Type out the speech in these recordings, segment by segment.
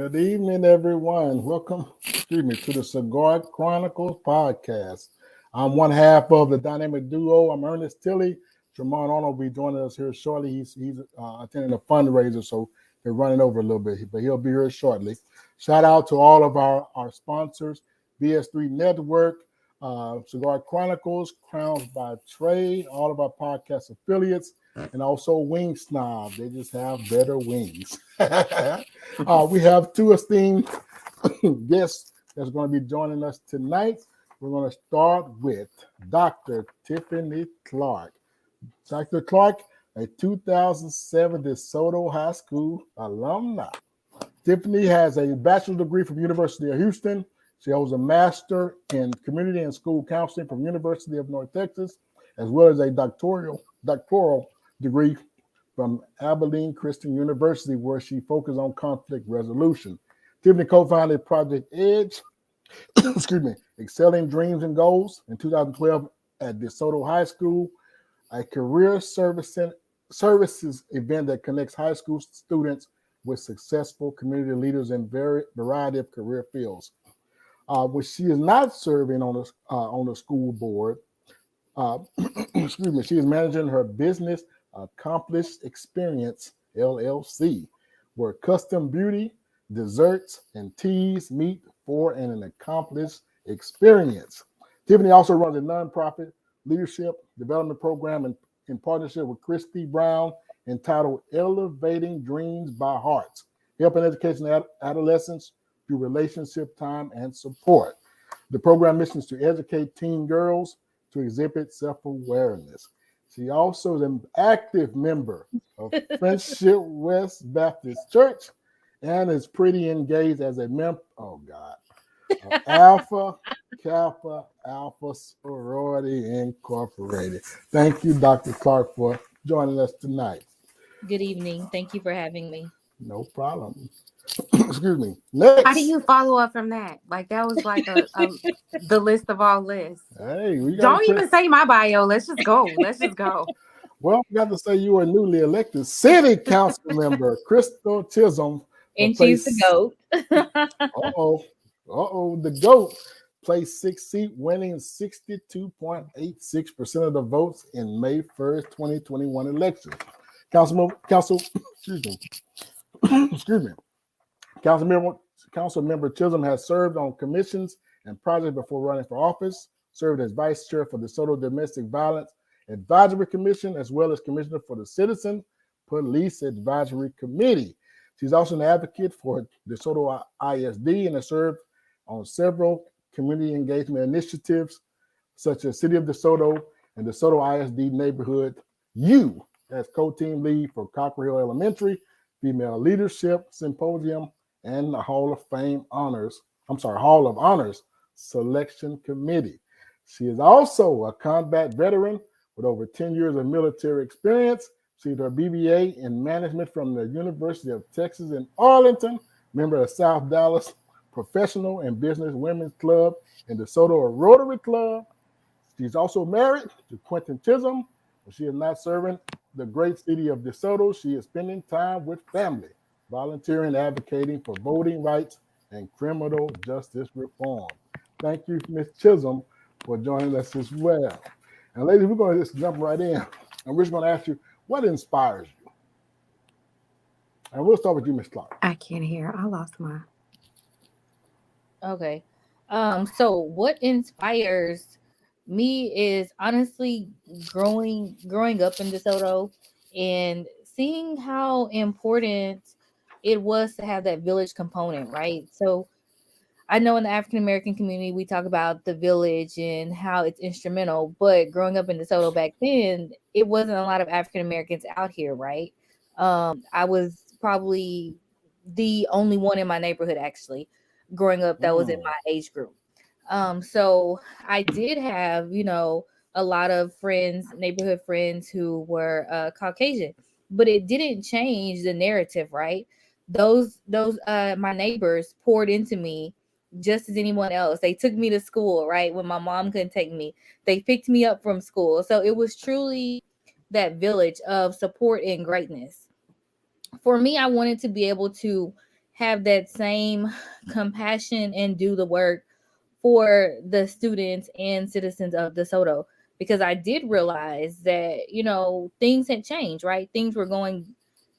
Good evening, everyone. Welcome, to the Cigar Chronicles podcast. I'm one half of the dynamic duo. I'm Ernest Tilley. Tremont Arnold will be joining us here shortly. He's attending a fundraiser, so they're running over a little bit, but he'll be here shortly. Shout out to all of our sponsors, BS3 Network, Cigar Chronicles, Crowns by Trey, all of our podcast affiliates, and also Wing Snob. They just have better wings. We have two esteemed guests that's going to be joining us tonight. We're going to start with Dr. Tiffany Clark. Dr. Clark, a 2007 DeSoto High School alumna. Tiffany has a bachelor's degree from University of Houston. She holds a master in community and school counseling from University of North Texas, as well as a doctoral degree from Abilene Christian University, where she focused on conflict resolution. Tiffany co-founded Project Edge, Excelling Dreams and Goals, in 2012 at DeSoto High School, a career services event that connects high school students with successful community leaders in variety of career fields. When she is not serving on the school board, she is managing her business Accomplished Experience LLC, where custom beauty, desserts, and teas meet for an accomplished experience. Tiffany also runs a nonprofit leadership development program in partnership with Christy Brown entitled Elevating Dreams by Hearts, helping education adolescents through relationship time and support. The program mission is to educate teen girls to exhibit self-awareness. She also is an active member of Friendship West Baptist Church and is pretty engaged as a member, of Alpha Kappa Alpha Sorority Incorporated. Thank you, Dr. Clark, for joining us tonight. Good evening. Thank you for having me. No problem. Excuse me. Next. How do you follow up from that? Like that was like the list of all lists. Hey, don't even say my bio. Let's just go. Well, we got to say you are newly elected city council member, Crystal Chisholm. And she's the GOAT. The GOAT placed 6th seat, winning 62.86% of the votes in May 1st, 2021 election. Council member Chisholm has served on commissions and projects before running for office, served as vice chair for the DeSoto Domestic Violence Advisory Commission, as well as commissioner for the Citizen Police Advisory Committee. She's also an advocate for DeSoto ISD and has served on several community engagement initiatives, such as City of DeSoto and DeSoto ISD Neighborhood U, as co-team lead for Cockrell Hill Elementary, Female Leadership Symposium, and the Hall of Honors Selection Committee. She is also a combat veteran with over 10 years of military experience. She has her BBA in management from the University of Texas in Arlington, member of South Dallas Professional and Business Women's Club and DeSoto Rotary Club. She's also married to Quentin Chisholm. She is not serving the great city of DeSoto. She is spending time with family, volunteering, advocating for voting rights and criminal justice reform. Thank you, Ms. Chisholm, for joining us as well. And ladies, we're going to just jump right in, and we're just going to ask you, what inspires you? And we'll start with you, Ms. Clark. I can't hear. I lost mine. Okay. So what inspires me is honestly growing up in DeSoto and seeing how important it was to have that village component, right? So I know in the African American community, we talk about the village and how it's instrumental, but growing up in DeSoto back then, it wasn't a lot of African Americans out here, right? I was probably the only one in my neighborhood, actually, growing up that was in my age group. So I did have, a lot of friends, neighborhood friends who were Caucasian, but it didn't change the narrative, right? Those my neighbors poured into me just as anyone else. They took me to school, right? When my mom couldn't take me, they picked me up from school. So it was truly that village of support and greatness. For me, I wanted to be able to have that same compassion and do the work for the students and citizens of DeSoto, because I did realize that, things had changed, right? Things were going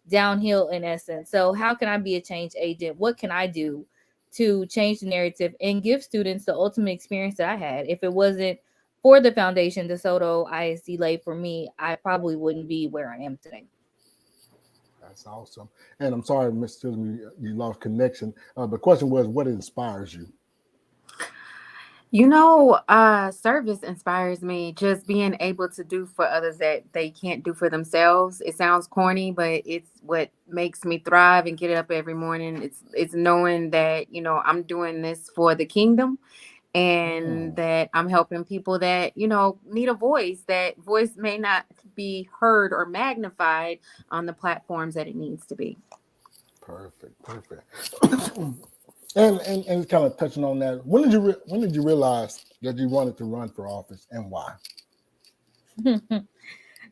downhill in essence. So how can I be a change agent? What can I do to change the narrative and give students the ultimate experience that I had? If it wasn't for the foundation DeSoto ISD laid for me, I probably wouldn't be where I am today. That's awesome. And I'm sorry, Mr. Chisholm, you lost connection. The question was, what inspires you? Service inspires me. Just being able to do for others that they can't do for themselves. It sounds corny, but it's what makes me thrive and get up every morning. It's knowing that, I'm doing this for the kingdom, and that I'm helping people that, need a voice. That voice may not be heard or magnified on the platforms that it needs to be. Perfect. And kind of touching on that, when did you realize that you wanted to run for office, and why?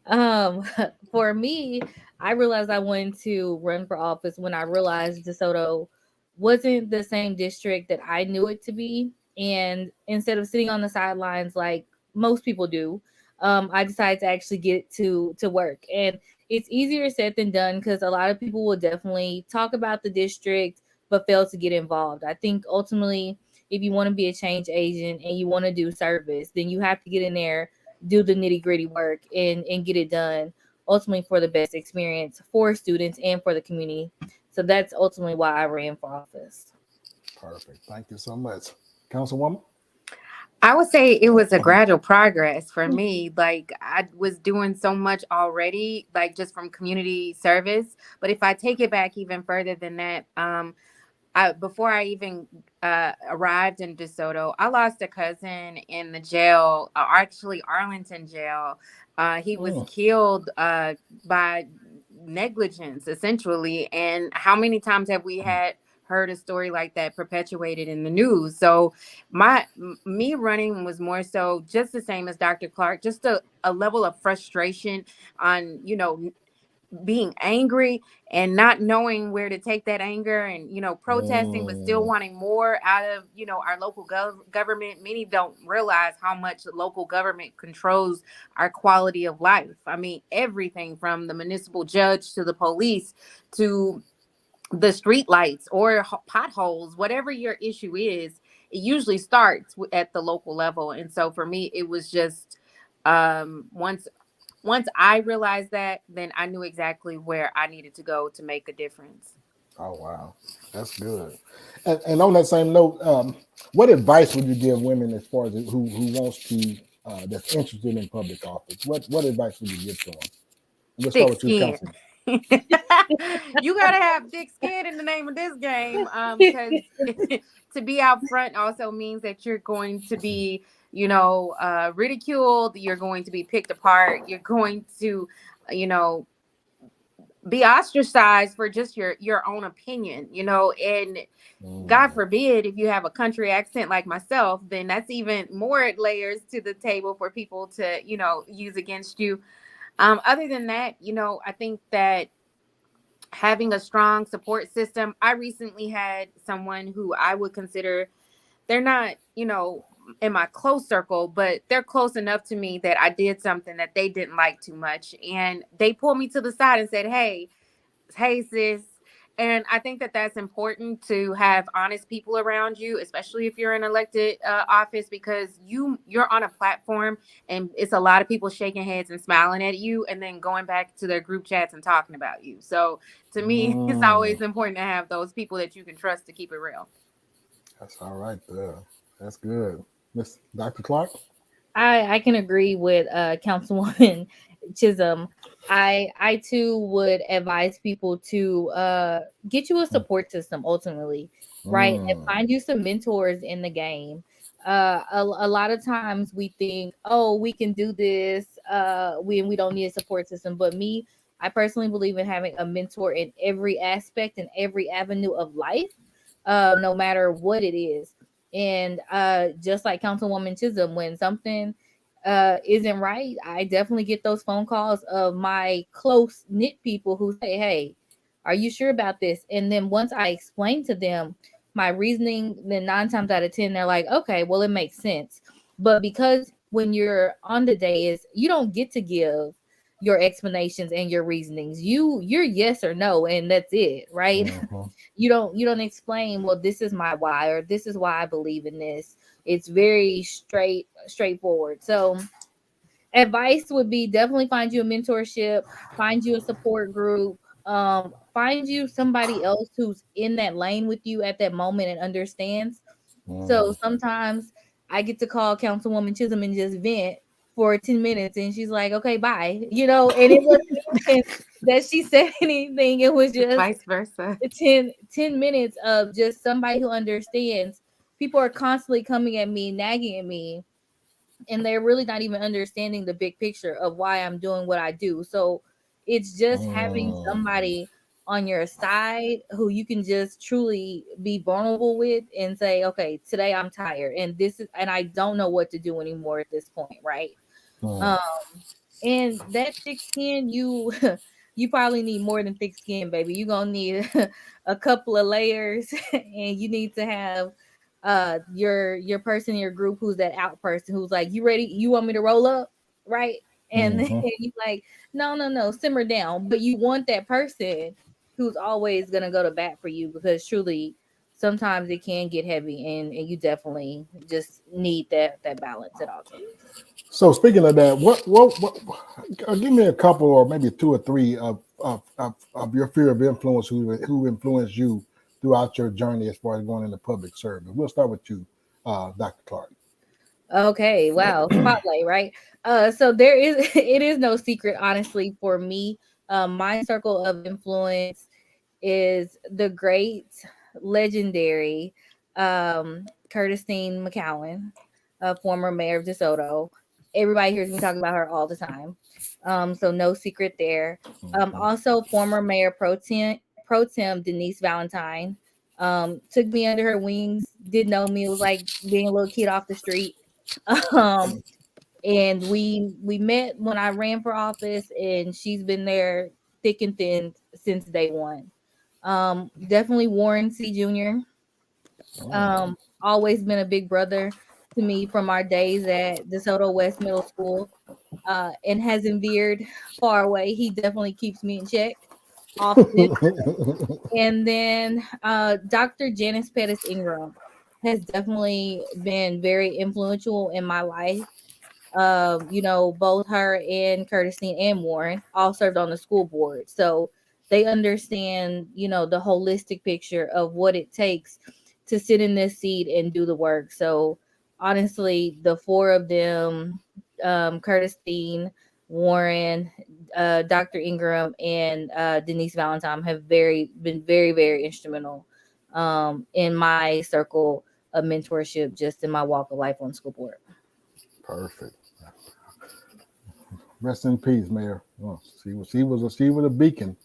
um, for me, I realized I wanted to run for office when I realized DeSoto wasn't the same district that I knew it to be. And instead of sitting on the sidelines like most people do, I decided to actually get to work. And it's easier said than done, because a lot of people will definitely talk about the district but fail to get involved. I think ultimately, if you want to be a change agent and you want to do service, then you have to get in there, do the nitty gritty work, and get it done ultimately for the best experience for students and for the community. So that's ultimately why I ran for office. Perfect. Thank you so much, Councilwoman. I would say it was a gradual progress for me. Like, I was doing so much already, like just from community service. But if I take it back even further than that, before I even arrived in DeSoto, I lost a cousin in the jail, actually Arlington jail. He was killed by negligence, essentially. And how many times have we had heard a story like that perpetuated in the news? So me running was more so just the same as Dr. Clark, just a level of frustration on, being angry and not knowing where to take that anger, and protesting but still wanting more out of our local government. Many don't realize how much the local government controls our quality of life. I mean, everything from the municipal judge to the police to the street lights or potholes, whatever your issue is, it usually starts at the local level. And so for me, it was just once I realized that, then I knew exactly where I needed to go to make a difference. Oh wow, that's good. And on that same note, what advice would you give women as far as who wants to that's interested in public office? What advice would you give to them? Let's start Thick with you, skin. Councilman. You gotta have thick skin in the name of this game, because to be out front also means that you're going to be, ridiculed. You're going to be picked apart. You're going to, you know, be ostracized for just your own opinion, and God forbid if you have a country accent like myself, then that's even more layers to the table for people to, use against you. Other than that, I think that having a strong support system. I recently had someone who I would consider, they're not, in my close circle, but they're close enough to me that I did something that they didn't like too much. And they pulled me to the side and said, hey, sis. And I think that that's important, to have honest people around you, especially if you're in elected office, because you're on a platform and it's a lot of people shaking heads and smiling at you and then going back to their group chats and talking about you. So to me, it's always important to have those people that you can trust to keep it real. That's all right there. That's good, Miss Dr. Clark. I can agree with Councilwoman Chisholm. I too would advise people to get you a support system ultimately, right? And find you some mentors in the game. A lot of times we think, oh, we can do this. We don't need a support system. But me, I personally believe in having a mentor in every aspect and every avenue of life, no matter what it is. And just like Councilwoman Chisholm, when something isn't right, I definitely get those phone calls of my close knit people who say, hey, Are you sure about this? And then once I explain to them my reasoning, then 9 times out of 10, they're like, okay, well, it makes sense. But because when you're on the dais, you don't get to give your explanations and your reasonings. You're yes or no, and that's it, right? Mm-hmm. You don't explain, well, this is my why, or this is why I believe in this. It's very straightforward. So advice would be definitely find you a mentorship, find you a support group, find you somebody else who's in that lane with you at that moment and understands. So sometimes I get to call Councilwoman Chisholm and just vent for 10 minutes, and she's like, okay, bye. And it wasn't even that she said anything. It was just Vice versa. 10 minutes of just somebody who understands. People are constantly coming at me, nagging at me, and they're really not even understanding the big picture of why I'm doing what I do. So it's just having somebody on your side who you can just truly be vulnerable with and say, okay, today I'm tired and I don't know what to do anymore at this point, right? Mm-hmm. Um and that thick skin, you you probably need more than thick skin, baby. You're gonna need a couple of layers and you need to have your person in your group who's that out person who's like, you ready? You want me to roll up? Right? And then Mm-hmm. you like, no, no, no, simmer down. But you want that person who's always gonna go to bat for you, because truly sometimes it can get heavy, and you definitely just need that balance at all times. So speaking of that, what give me a couple or maybe two or three of your fear of influence who influenced you throughout your journey as far as going into public service. We'll start with you, Dr. Clark. Okay, wow, spotlight, right? So there is it is no secret, honestly, for me. My circle of influence is the great, legendary Curtistine McCowan, former mayor of DeSoto. Everybody hears me talk about her all the time. So no secret there. Also former mayor pro tem Denise Valentine. Took me under her wings, did know me. It was like being a little kid off the street. Um, and we met when I ran for office, and she's been there thick and thin since day one. Definitely Warren C. Jr. Always been a big brother to me from our days at DeSoto West Middle School, and hasn't veered far away. He definitely keeps me in check often. And then Dr. Janice Pettis Ingram has definitely been very influential in my life. Both her and Curtisine and Warren all served on the school board. So they understand, the holistic picture of what it takes to sit in this seat and do the work. So honestly, the four of them, Curtisine, Warren, Dr. Ingram, and Denise Valentine have been very, very instrumental in my circle of mentorship, just in my walk of life on school board. Perfect. Rest in peace, Mayor. Oh, she was a beacon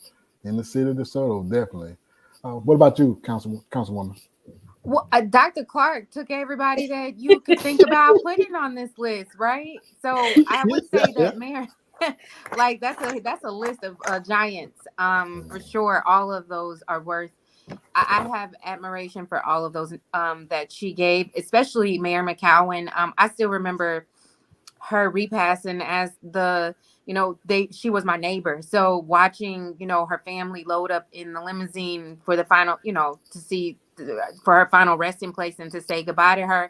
in the city of DeSoto, definitely. What about you, Councilwoman? Well, Dr. Clark took everybody that you could think about putting on this list, right? So I would say Yeah. that Mayor, like that's a list of giants. For sure, all of those are worth. I have admiration for all of those that she gave, especially Mayor McCowan. I still remember her repassing as she was my neighbor, so watching her family load up in the limousine for the final, to see for her final resting place and to say goodbye to her,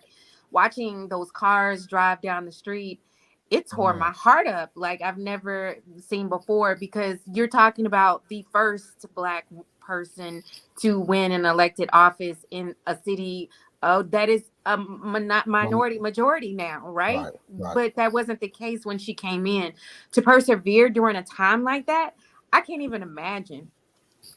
watching those cars drive down the street, it tore my heart up like I've never seen before, because you're talking about the first Black person to win an elected office in a city that is a minority majority now, right? Right, right. But that wasn't the case when she came in. To persevere during a time like that, I can't even imagine.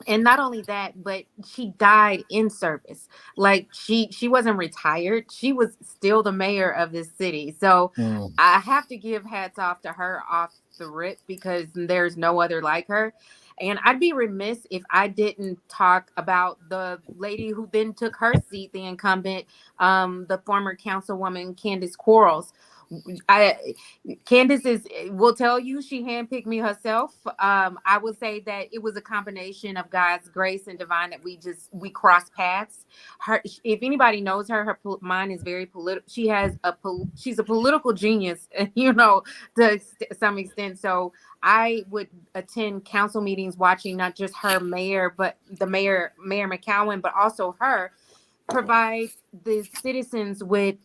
And not only that, but she died in service. Like she wasn't retired, she was still the mayor of this city. So Mm. I have to give hats off to her off the rip, because there's no other like her. And I'd be remiss if I didn't talk about the lady who then took her seat, the incumbent, the former councilwoman Candace Quarles. I Candace will tell you she handpicked me herself. I would say that it was a combination of God's grace and divine that we crossed paths. If anybody knows her, mind is very political. She's a political genius, to some extent. So I would attend council meetings, watching not just her mayor, but the Mayor McCowan, but also her provide the citizens with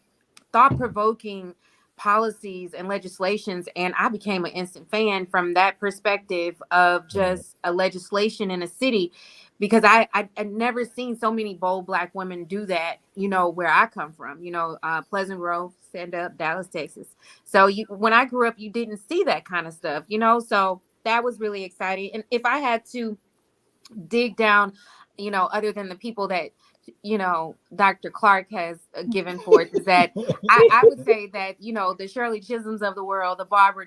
thought-provoking policies and legislations, and I became an instant fan from that perspective of just a legislation in a city, because I'd never seen so many bold Black women do that, where I come from, Pleasant Grove, stand up, Dallas, Texas. So when I grew up, you didn't see that kind of stuff, so that was really exciting. And if I had to dig down, other than the people that, Dr. Clark has given forth, is that I would say that, the Shirley Chisholms of the world, the Barbara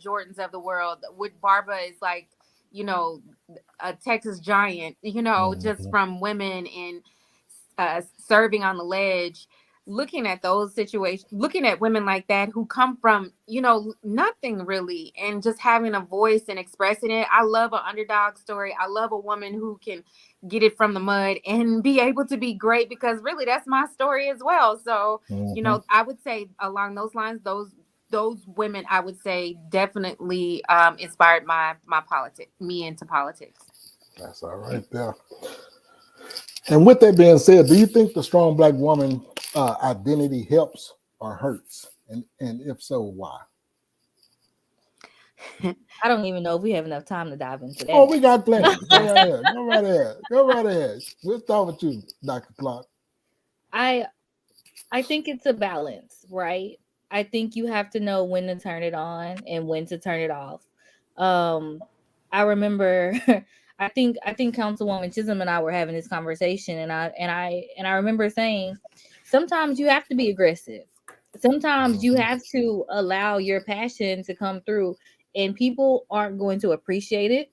Jordans of the world, with Barbara is like, a Texas giant, just from women and serving on the ledge, looking at those situations, looking at women like that who come from, nothing really, and just having a voice and expressing it. I love an underdog story. I love a woman who can get it from the mud and be able to be great, because really that's my story as well. So, I would say along those lines, those women, I would say, definitely inspired me into politics. That's all right there. And with that being said, do you think the strong Black woman identity helps or hurts? And if so, why? I don't even know if we have enough time to dive into that. Oh, we got plenty. Go right ahead. Go right ahead. Go right ahead. We'll start with you, Dr. Clark. I think it's a balance, right? I think you have to know when to turn it on and when to turn it off. I remember I think Councilwoman Chisholm and I were having this conversation, and I remember saying sometimes you have to be aggressive. Sometimes you have to allow your passion to come through, and people aren't going to appreciate it.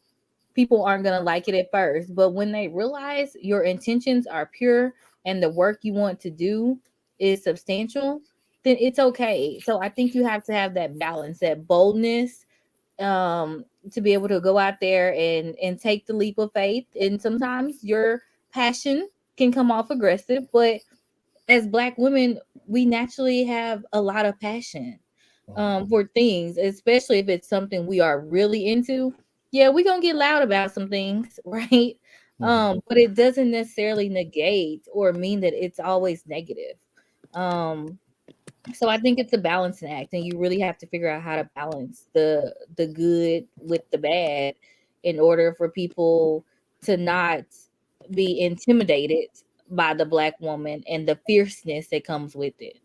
People aren't going to like it at first, but when they realize your intentions are pure and the work you want to do is substantial, then it's okay. So I think you have to have that balance, that boldness, to be able to go out there and take the leap of faith. And sometimes your passion can come off aggressive, but as Black women, we naturally have a lot of passion for things, especially if it's something we are really into. Yeah, we're gonna get loud about some things, right? But it doesn't necessarily negate or mean that it's always negative. Um, so I think it's a balancing act, and you really have to figure out how to balance the good with the bad in order for people to not be intimidated by the Black woman and the fierceness that comes with it.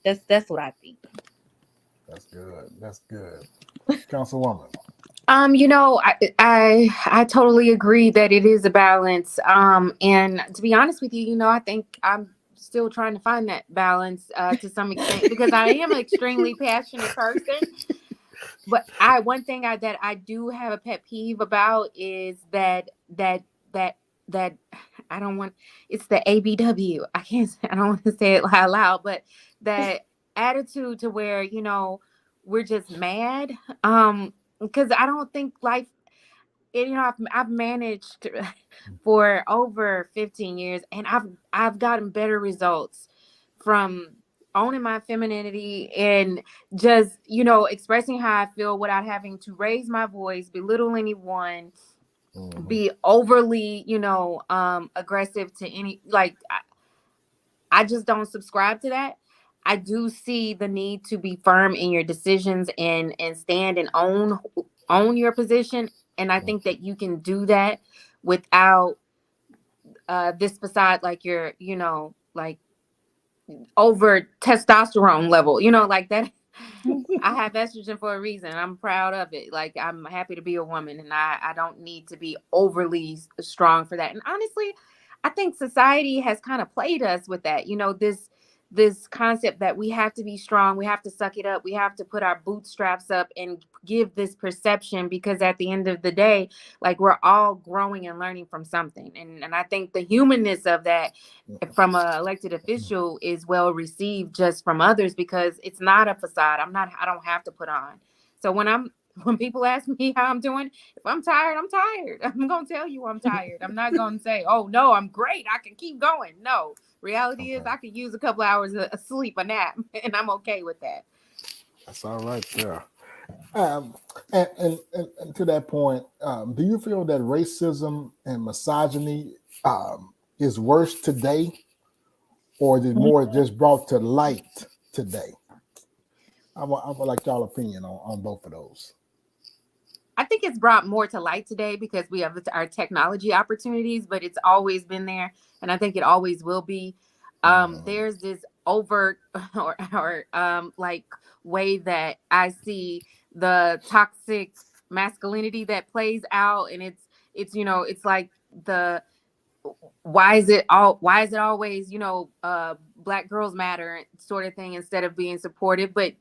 That's what I think. That's good. That's good. Councilwoman. I totally agree that it is a balance. And to be honest with you, I think I'm still trying to find that balance to some extent, because I am an extremely passionate person. But one thing that I do have a pet peeve about is that I don't want, it's the ABW. I don't want to say it out loud, but that attitude to where, we're just mad. Because I don't think life, I've managed for over 15 years, and I've gotten better results from owning my femininity and just, expressing how I feel without having to raise my voice, belittle anyone, be overly, aggressive to any, like, I just don't subscribe to that. I do see the need to be firm in your decisions and stand and own your position. And I think that you can do that without this beside, like, your, like, over testosterone level, like that. I have estrogen for a reason. I'm proud of it. Like, I'm happy to be a woman, and I don't need to be overly strong for that. And honestly, I think society has kind of played us with that. this concept that we have to be strong, we have to suck it up, we have to put our bootstraps up and give this perception, because at the end of the day, like, we're all growing and learning from something. And I think the humanness of that from a elected official is well received just from others, because it's not a facade. I don't have to put on. So when people ask me how I'm doing, if I'm tired, I'm tired. I'm going to tell you I'm tired. I'm not going to say, oh no, I'm great, I can keep going. No, reality is Okay. I could use a couple hours of sleep, a nap, and I'm okay with that. That's all right there. Um, and to that point, do you feel that racism and misogyny is worse today, or is it more just brought to light today? I would like y'all opinion on both of those. I think it's brought more to light today because we have our technology opportunities, but it's always been there, and I think it always will be. Mhm. There's this overt or like way that I see the toxic masculinity that plays out, and it's it's like the why is it always black girls matter sort of thing, instead of being supportive. But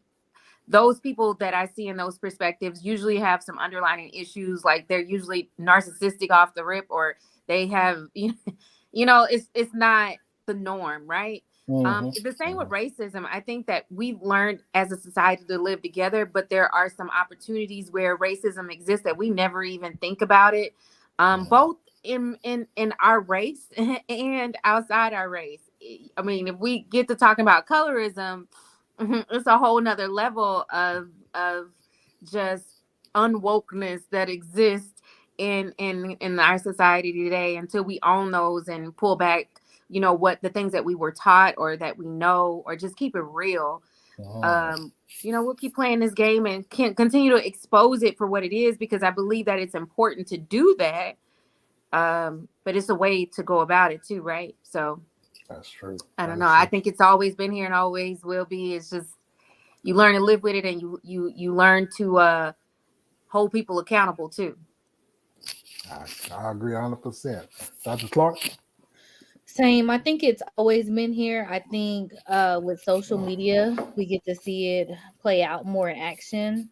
those people that I see in those perspectives usually have some underlying issues, like they're usually narcissistic off the rip, or they have it's not the norm, right? Mhm. The same with Mhm. racism. I think that we've learned as a society to live together, but there are some opportunities where racism exists that we never even think about it, Mhm. both in our race and outside our race. I mean, if we get to talking about colorism, it's a whole nother level of just unwokeness that exists in our society today, until we own those and pull back, what the things that we were taught or that we know, or just keep it real. Mhm. um we'll keep playing this game and can continue to expose it for what it is, because I believe that it's important to do that. But it's a way to go about it too, right? So That's true. I That don't know, is I true. think it's always been here and always will be. It's just you learn to live with it, and you learn to hold people accountable too. I agree 100%. Dr. Clark? Same. I think it's always been here. I think with social media, we get to see it play out more in action.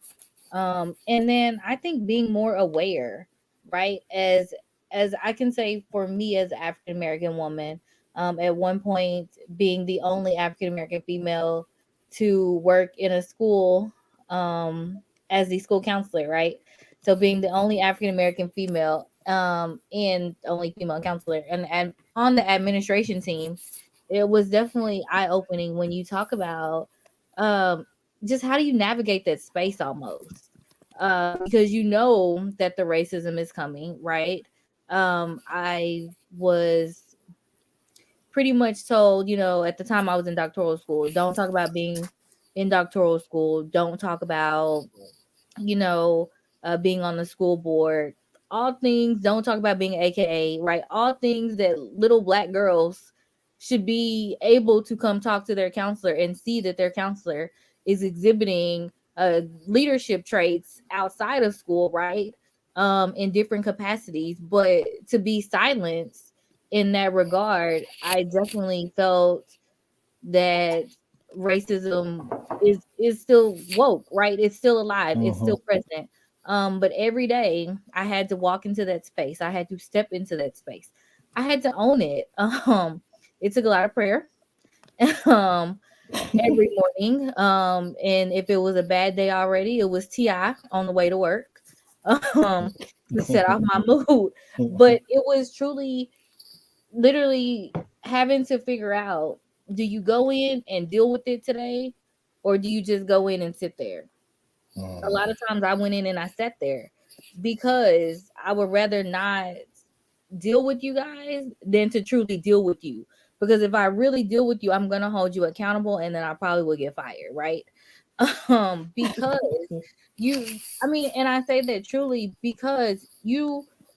And then I think being more aware, right? As I can say for me as an African American woman, at one point being the only African American female to work in a school as the school counselor, right? So being the only African American female and only female counselor and on the administration team, it was definitely eye opening when you talk about um just how do you navigate that space almost because you know that the racism is coming, right? I was pretty much told, at the time I was in doctoral school, don't talk about being in doctoral school, don't talk about you know, being on the school board, all things, don't talk about being AKA, right? All things that little black girls should be able to come talk to their counselor and see that their counselor is exhibiting leadership traits outside of school, right? In different capacities. But to be silenced in that regard, I definitely felt that racism is still woke, right? It's still alive, it's Mm-hmm. still present. But every day I had to walk into that space, I had to step into that space, I had to own it. It took a lot of prayer. um every morning. And if it was a bad day already, it was ti on the way to work. To set off my mood. But it was truly literally having to figure out, do you go in and deal with it today, or do you just go in and sit there? A lot of times I went in and I sat there because I would rather not deal with you guys than to truly deal with you. Because if I really deal with you, I'm gonna hold you accountable and then I probably will get fired, right? Because I mean, and I say that truly because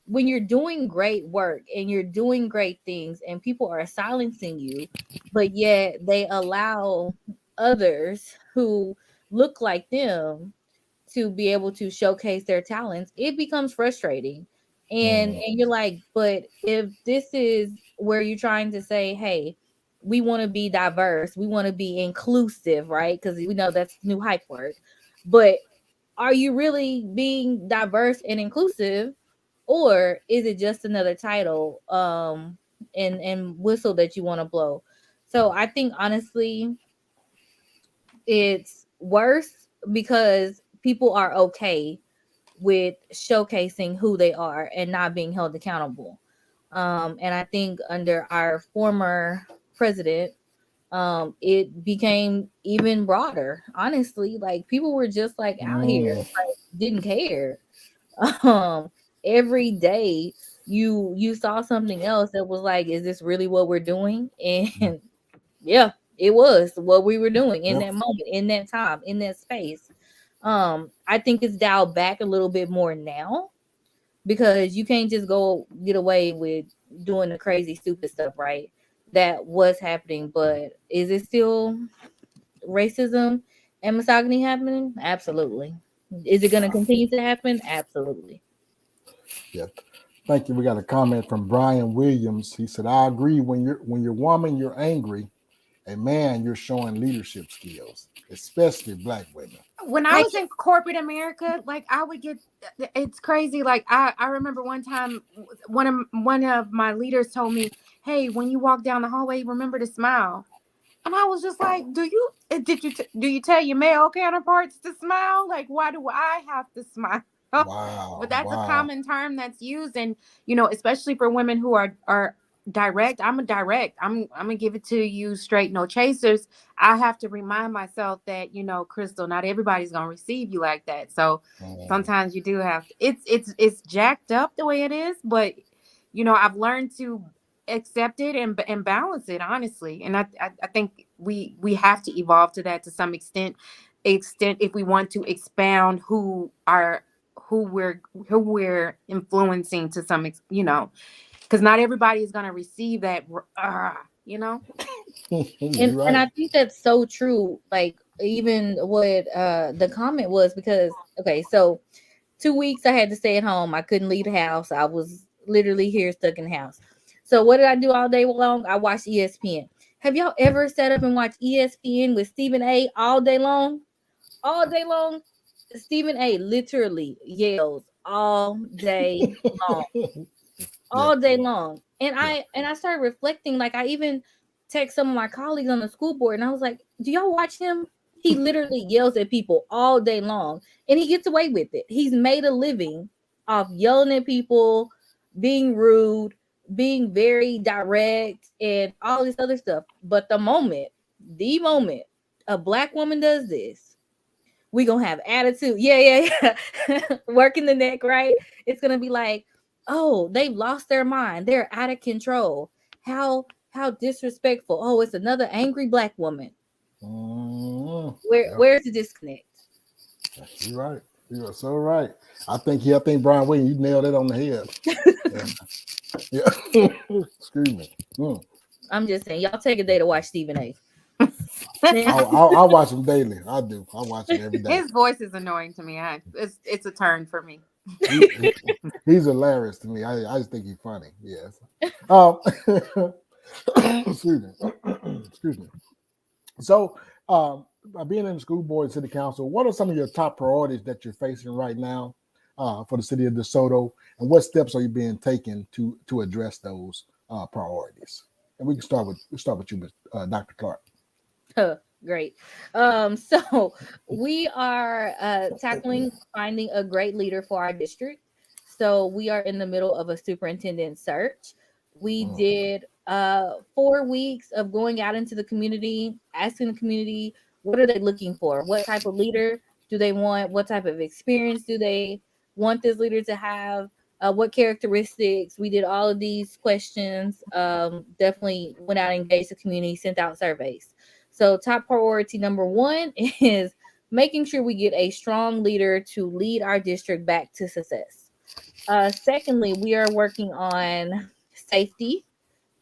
when you're doing great work and you're doing great things and people are silencing you, but yet they allow others who look like them to be able to showcase their talents, it becomes frustrating. And you're like, but if this is where you're trying to say, hey, we want to be diverse, we want to be inclusive, right? Because we know that's the new hype word. But are you really being diverse and inclusive, or is it just another title and whistle that you want to blow? So I think honestly it's worse because people are okay with showcasing who they are and not being held accountable. And I think under our former president, it became even broader. Honestly, like people were just like out here, Mm. like didn't care. Um, every day you saw something else that was like, is this really what we're doing? And yeah, it was what we were doing in Yep. that moment, in that time, in that space. I think it's dialed back a little bit more now because you can't just go get away with doing the crazy stupid stuff, right? That was happening, but is it still racism and misogyny happening? Absolutely. Is it going to continue to happen? Absolutely. Yep. Thank you. We got a comment from Brian Williams. He said, "I agree. When you're woman, you're angry. A man, you're showing leadership skills, especially black women." When I I was in corporate America, like I would get, it's crazy. Like I remember one time one of my leaders told me, "Hey, when you walk down the hallway, remember to smile." And I was just like, do you tell your male counterparts to smile? Like, why do I have to smile?" Wow. But that's a Wow. common term that's used, and especially for women who are direct. I'm gonna give it to you straight, no chasers. I have to remind myself that, Crystal, not everybody's gonna receive you like that. So Mm. sometimes you do have to, it's jacked up the way it is, but I've learned to accept it and balance it, honestly. And I think we have to evolve to that to some extent if we want to expound who we're influencing to some because not everybody is going to receive that, you know. You're and right. I think that's so true. Like even what the comment was, because okay, so 2 weeks I had to stay at home. I couldn't leave the house. I was literally here stuck in the house. So what did I do all day long? I watched ESPN. Have y'all ever sat up and watched ESPN with Stephen A all day long? All day long. Stephen A literally yells all day long, Yeah. all day long. And Yeah. I started reflecting. Like I even text some of my colleagues on the school board, and I was like, "Do y'all watch him? He literally yells at people all day long, and he gets away with it. He's made a living off yelling at people, being rude, being very direct, and all this other stuff. But the moment a black woman does this, we gonna have attitude. Yeah. Working the neck, right? It's gonna be like, oh, they've lost their mind. They're out of control. How disrespectful. Oh, it's another angry black woman. Mm. Yeah. Where's the disconnect? You're right. You are so right. I think Brian Williams, you nailed it on the head. Yeah. Yeah. Excuse me. Mm. I'm just saying, y'all take a day to watch Stephen A. I watch him daily. I do. I watch him every day. His voice is annoying to me. It's a turn for me. He, he's hilarious to me. I just think he's funny. Yes. Um, excuse me. Excuse me. So, by being in the school board and city council, what are some of your top priorities that you're facing right now for the city of DeSoto, and what steps are you being taken to address those priorities? And we start with you, Dr. Clark. Great. So we are tackling finding a great leader for our district. So we are in the middle of a superintendent search. We Mm. did 4 weeks of going out into the community, asking the community what are they looking for? What type of leader do they want? What type of experience do they want this leader to have? What characteristics? We did all of these questions. Definitely went out and engaged the community, sent out surveys. So, top priority number one is making sure we get a strong leader to lead our district back to success. Secondly, we are working on safety,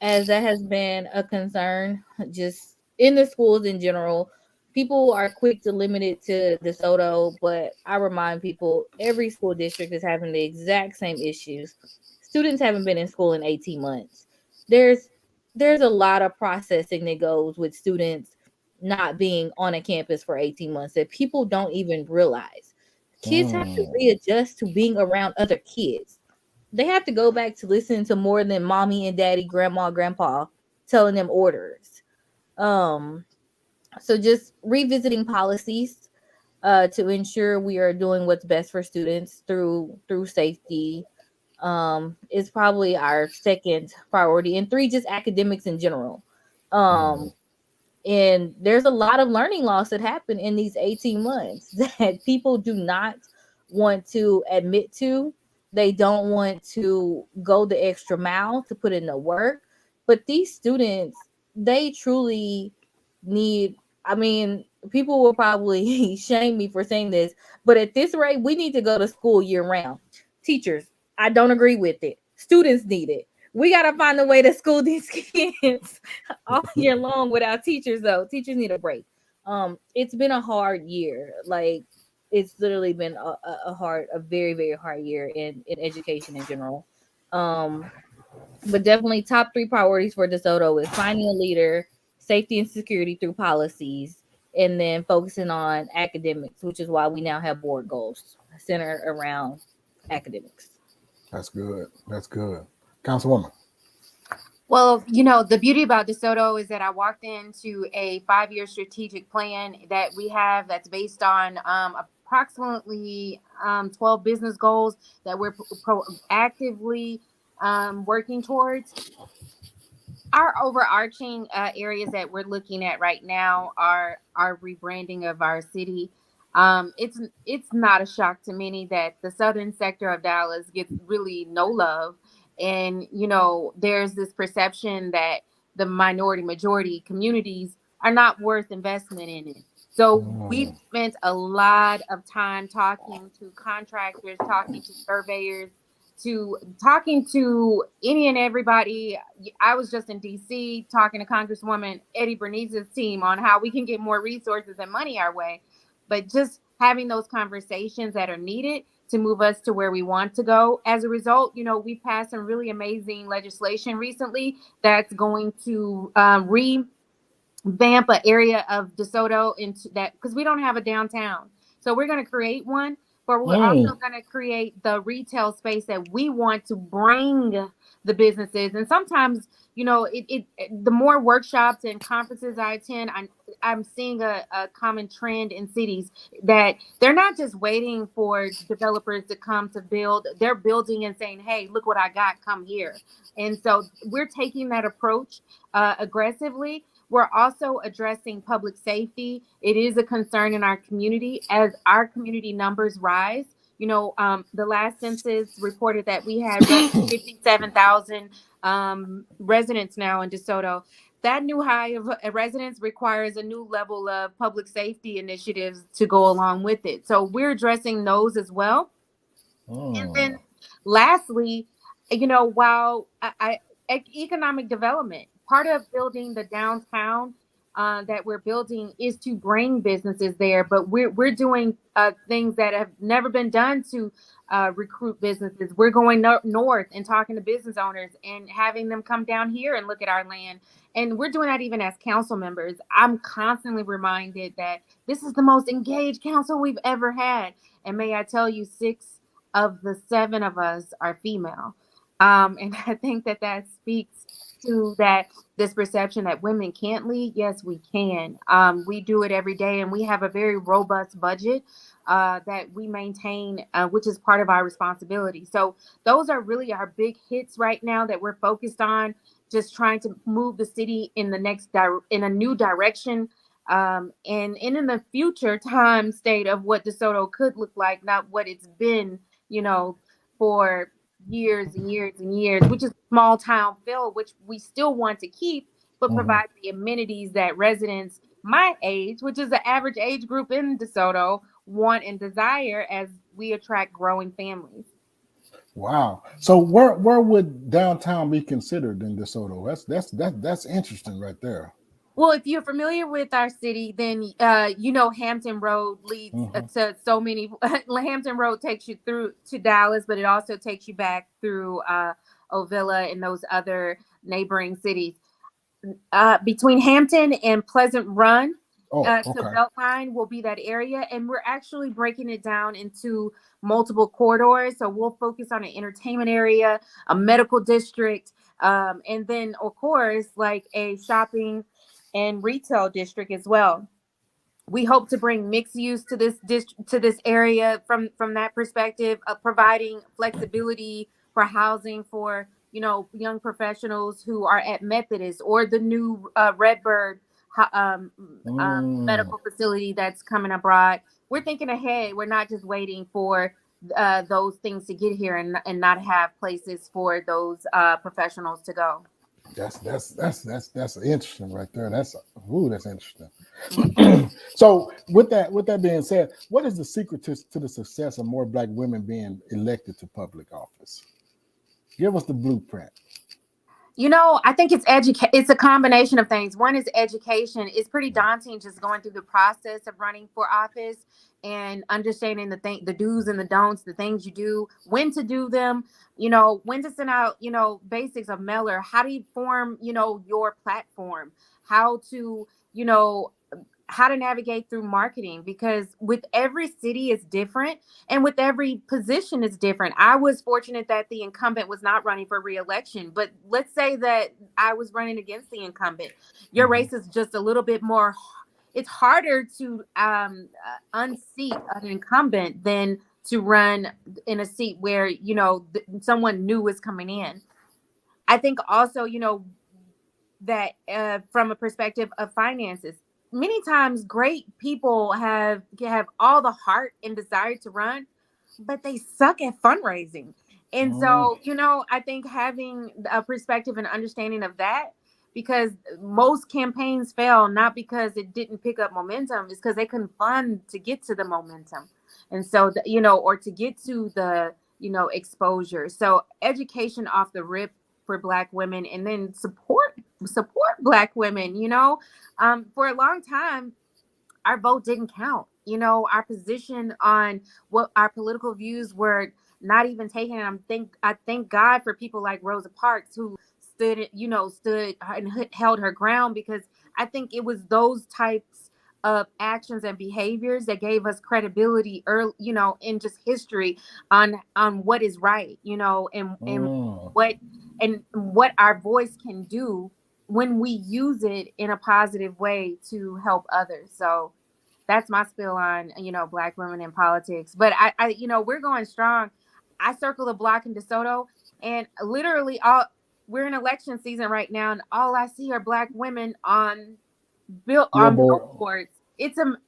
as that has been a concern just in the schools in general. People are quick to limit it to DeSoto, but I remind people every school district is having the exact same issues. Students haven't been in school in 18 months. There's there's a lot of processing that goes with students not being on a campus for 18 months that people don't even realize. Kids have to Mm. readjust to being around other kids. They have to go back to listening to more than mommy and daddy, grandma, grandpa telling them orders. Um, so just revisiting policies to ensure we are doing what's best for students through safety is probably our second priority, and three, just academics in general. Mm. um and there's a lot of learning loss that happen in these 18 months that people do not want to admit to. They don't want to go the extra mile to put in the work. But these students, they truly need, I mean, people will probably shame me for saying this, but at this rate, we need to go to school year round. Teachers, I don't agree with it. Students need it. We got to find a way to school these kids all year long without teachers, though. Teachers need a break. It's been a hard year. Like, it's literally been a very, very hard year in education in general. Um, but definitely top three priorities for DeSoto is finding a leader, safety and security through policies, and then focusing on academics, which is why we now have board goals centered around academics. That's good. That's good. Councilwoman. Well, the beauty about DeSoto is that I walked into a 5-year strategic plan that we have that's based on approximately 12 business goals that we're actively working towards. Our overarching areas that we're looking at right now are our rebranding of our city. It's not a shock to many that the southern sector of Dallas gets really no love, and there's this perception that the minority majority communities are not worth investment in it. So we've Mm. spent a lot of time talking to contractors, talking to surveyors, to talking to any and everybody. I was just in DC talking to Congresswoman Eddie Bernice's team on how we can get more resources and money our way. But just having those conversations that are needed to move us to where we want to go. As a result, we passed some really amazing legislation recently that's going to revamp an area of DeSoto into that, because we don't have a downtown. So we're going to create one, but we're also Mm. going to create the retail space that we want to bring the businesses. And sometimes, the more workshops and conferences I attend, I'm seeing a common trend in cities that they're not just waiting for developers to come to build, they're building and saying, hey, look what I got, come here. And so we're taking that approach aggressively. We're also addressing public safety. It is a concern in our community as our community numbers rise. The last census reported that we had 57,000 residents now in DeSoto. That new high of residents requires a new level of public safety initiatives to go along with it. So we're addressing those as well. And Mm. then lastly, while economic development, part of building the downtown that we're building is to bring businesses there, but we're doing things that have never been done to recruit businesses. We're going north and talking to business owners and having them come down here and look at our land. And we're doing that even as council members. I'm constantly reminded that this is the most engaged council we've ever had. And may I tell you, 6 of the 7 of us are female. And I think that speaks to that this perception that women can't lead. Yes, we can. We do it every day, and we have a very robust budget that we maintain, which is part of our responsibility. So those are really our big hits right now that we're focused on, just trying to move the city in the in a new direction. And in the future time state of what DeSoto could look like, not what it's been, for years and years and years, which is small town feel, which we still want to keep, but Mhm. provide the amenities that residents my age, which is the average age group in DeSoto, want and desire as we attract growing families. Wow. So where would downtown be considered in DeSoto? That's interesting right there. Well, if you're familiar with our city, then Hampton Road leads Hmm. to so many. Hampton Road takes you through to Dallas, but it also takes you back through Ovilla and those other neighboring cities. between Hampton and Pleasant Run Oh, to okay. Beltline will be that area, and we're actually breaking it down into multiple corridors. So we'll focus on an entertainment area, a medical district, and then of course like a shopping and retail district as well. We hope to bring mixed use to to this area from that perspective of providing flexibility for housing for young professionals who are at Methodist or the new Redbird Mm, medical facility that's coming abroad. We're thinking ahead. We're not just waiting for those things to get here and not have places for those professionals to go. that's interesting right there. That's interesting. So with that being said, what is the secret to the success of more Black women being elected to public office? Give us the blueprint. I think it's a combination of things. One is education. It's pretty daunting just going through the process of running for office and understanding the do's and the don'ts, the things you do, when to do them, when to send out, basics of mailer, how do you form, your platform, how to, you know, how to navigate through marketing, because with every city is different and with every position is different. I was fortunate that the incumbent was not running for reelection, but let's say that I was running against the incumbent. Your Mhm. race is just a little bit more, it's harder to unseat an incumbent than to run in a seat where someone new is coming in. I think also, that from a perspective of finances, many times great people have all the heart and desire to run, but they suck at fundraising. And Mm, so, I think having a perspective and understanding of that, because most campaigns fail not because it didn't pick up momentum, it's because they couldn't fund to get to the momentum. And so, or to get to the, exposure. So education off the rip for Black women, and then support Black women. For a long time our vote didn't count. Our position on what our political views were not even taken. And I thank God for people like Rosa Parks who stood and held her ground, because I think it was those types of actions and behaviors that gave us credibility early, in just history on what is right, and mm. what what our voice can do when we use it in a positive way to help others. So that's my spill on Black women in politics. But we're going strong. I circle the block in DeSoto, and literally all we're in election season right now, and all I see are Black women on Billboard. billboards. It's an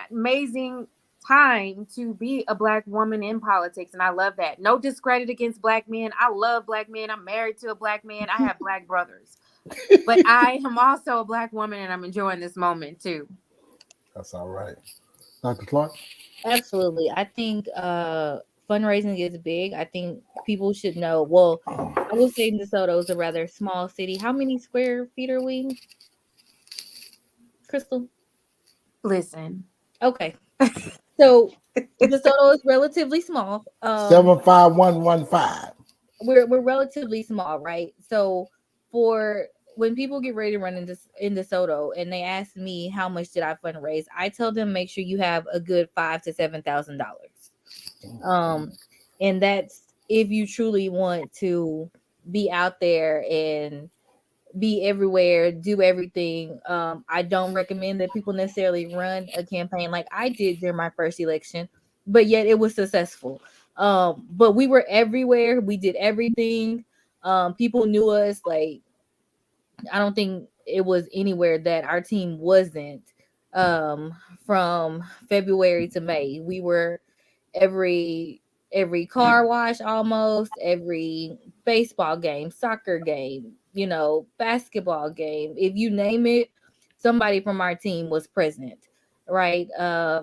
amazing time to be a Black woman in politics, and I love that. No discredit against Black men. I love Black men. I'm married to a Black man. I have Black brothers, but I am also a Black woman, and I'm enjoying this moment too. That's all right. Dr. Clark? Absolutely. I think fundraising is big. I think people should know. Well, I will say DeSoto is a rather small city. How many square feet are we, Crystal? Listen. Okay. So DeSoto is relatively small. 75115. We're relatively small, right? So for when people get ready to run in DeSoto and they ask me how much did I fundraise, I tell them make sure you have a good $5,000 to $7,000. And that's if you truly want to be out there and be everywhere, do everything. I don't recommend that people necessarily run a campaign like I did during my first election, but yet it was successful. But we were everywhere, we did everything. People knew us. Like, I don't think it was anywhere that our team wasn't. From February to May, we were every car wash, almost every baseball game, soccer game, basketball game. If you name it, somebody from our team was present, right?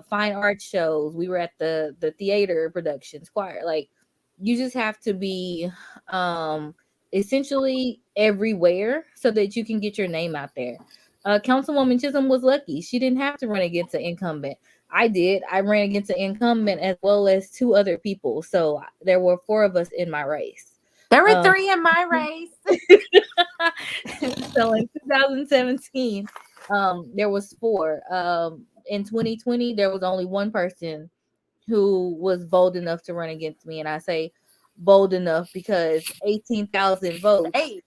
Fine art shows. We were at the theater productions, choir. Like, you just have to be essentially everywhere so that you can get your name out there. Councilwoman Chisholm was lucky. She didn't have to run against an incumbent. I did. I ran against an incumbent as well as two other people. So there were four of us in my race. There were 3 in my race. So in 2017, there was 4. In 2020, there was only one person who was bold enough to run against me, and I say bold enough because 18,000 votes Hey,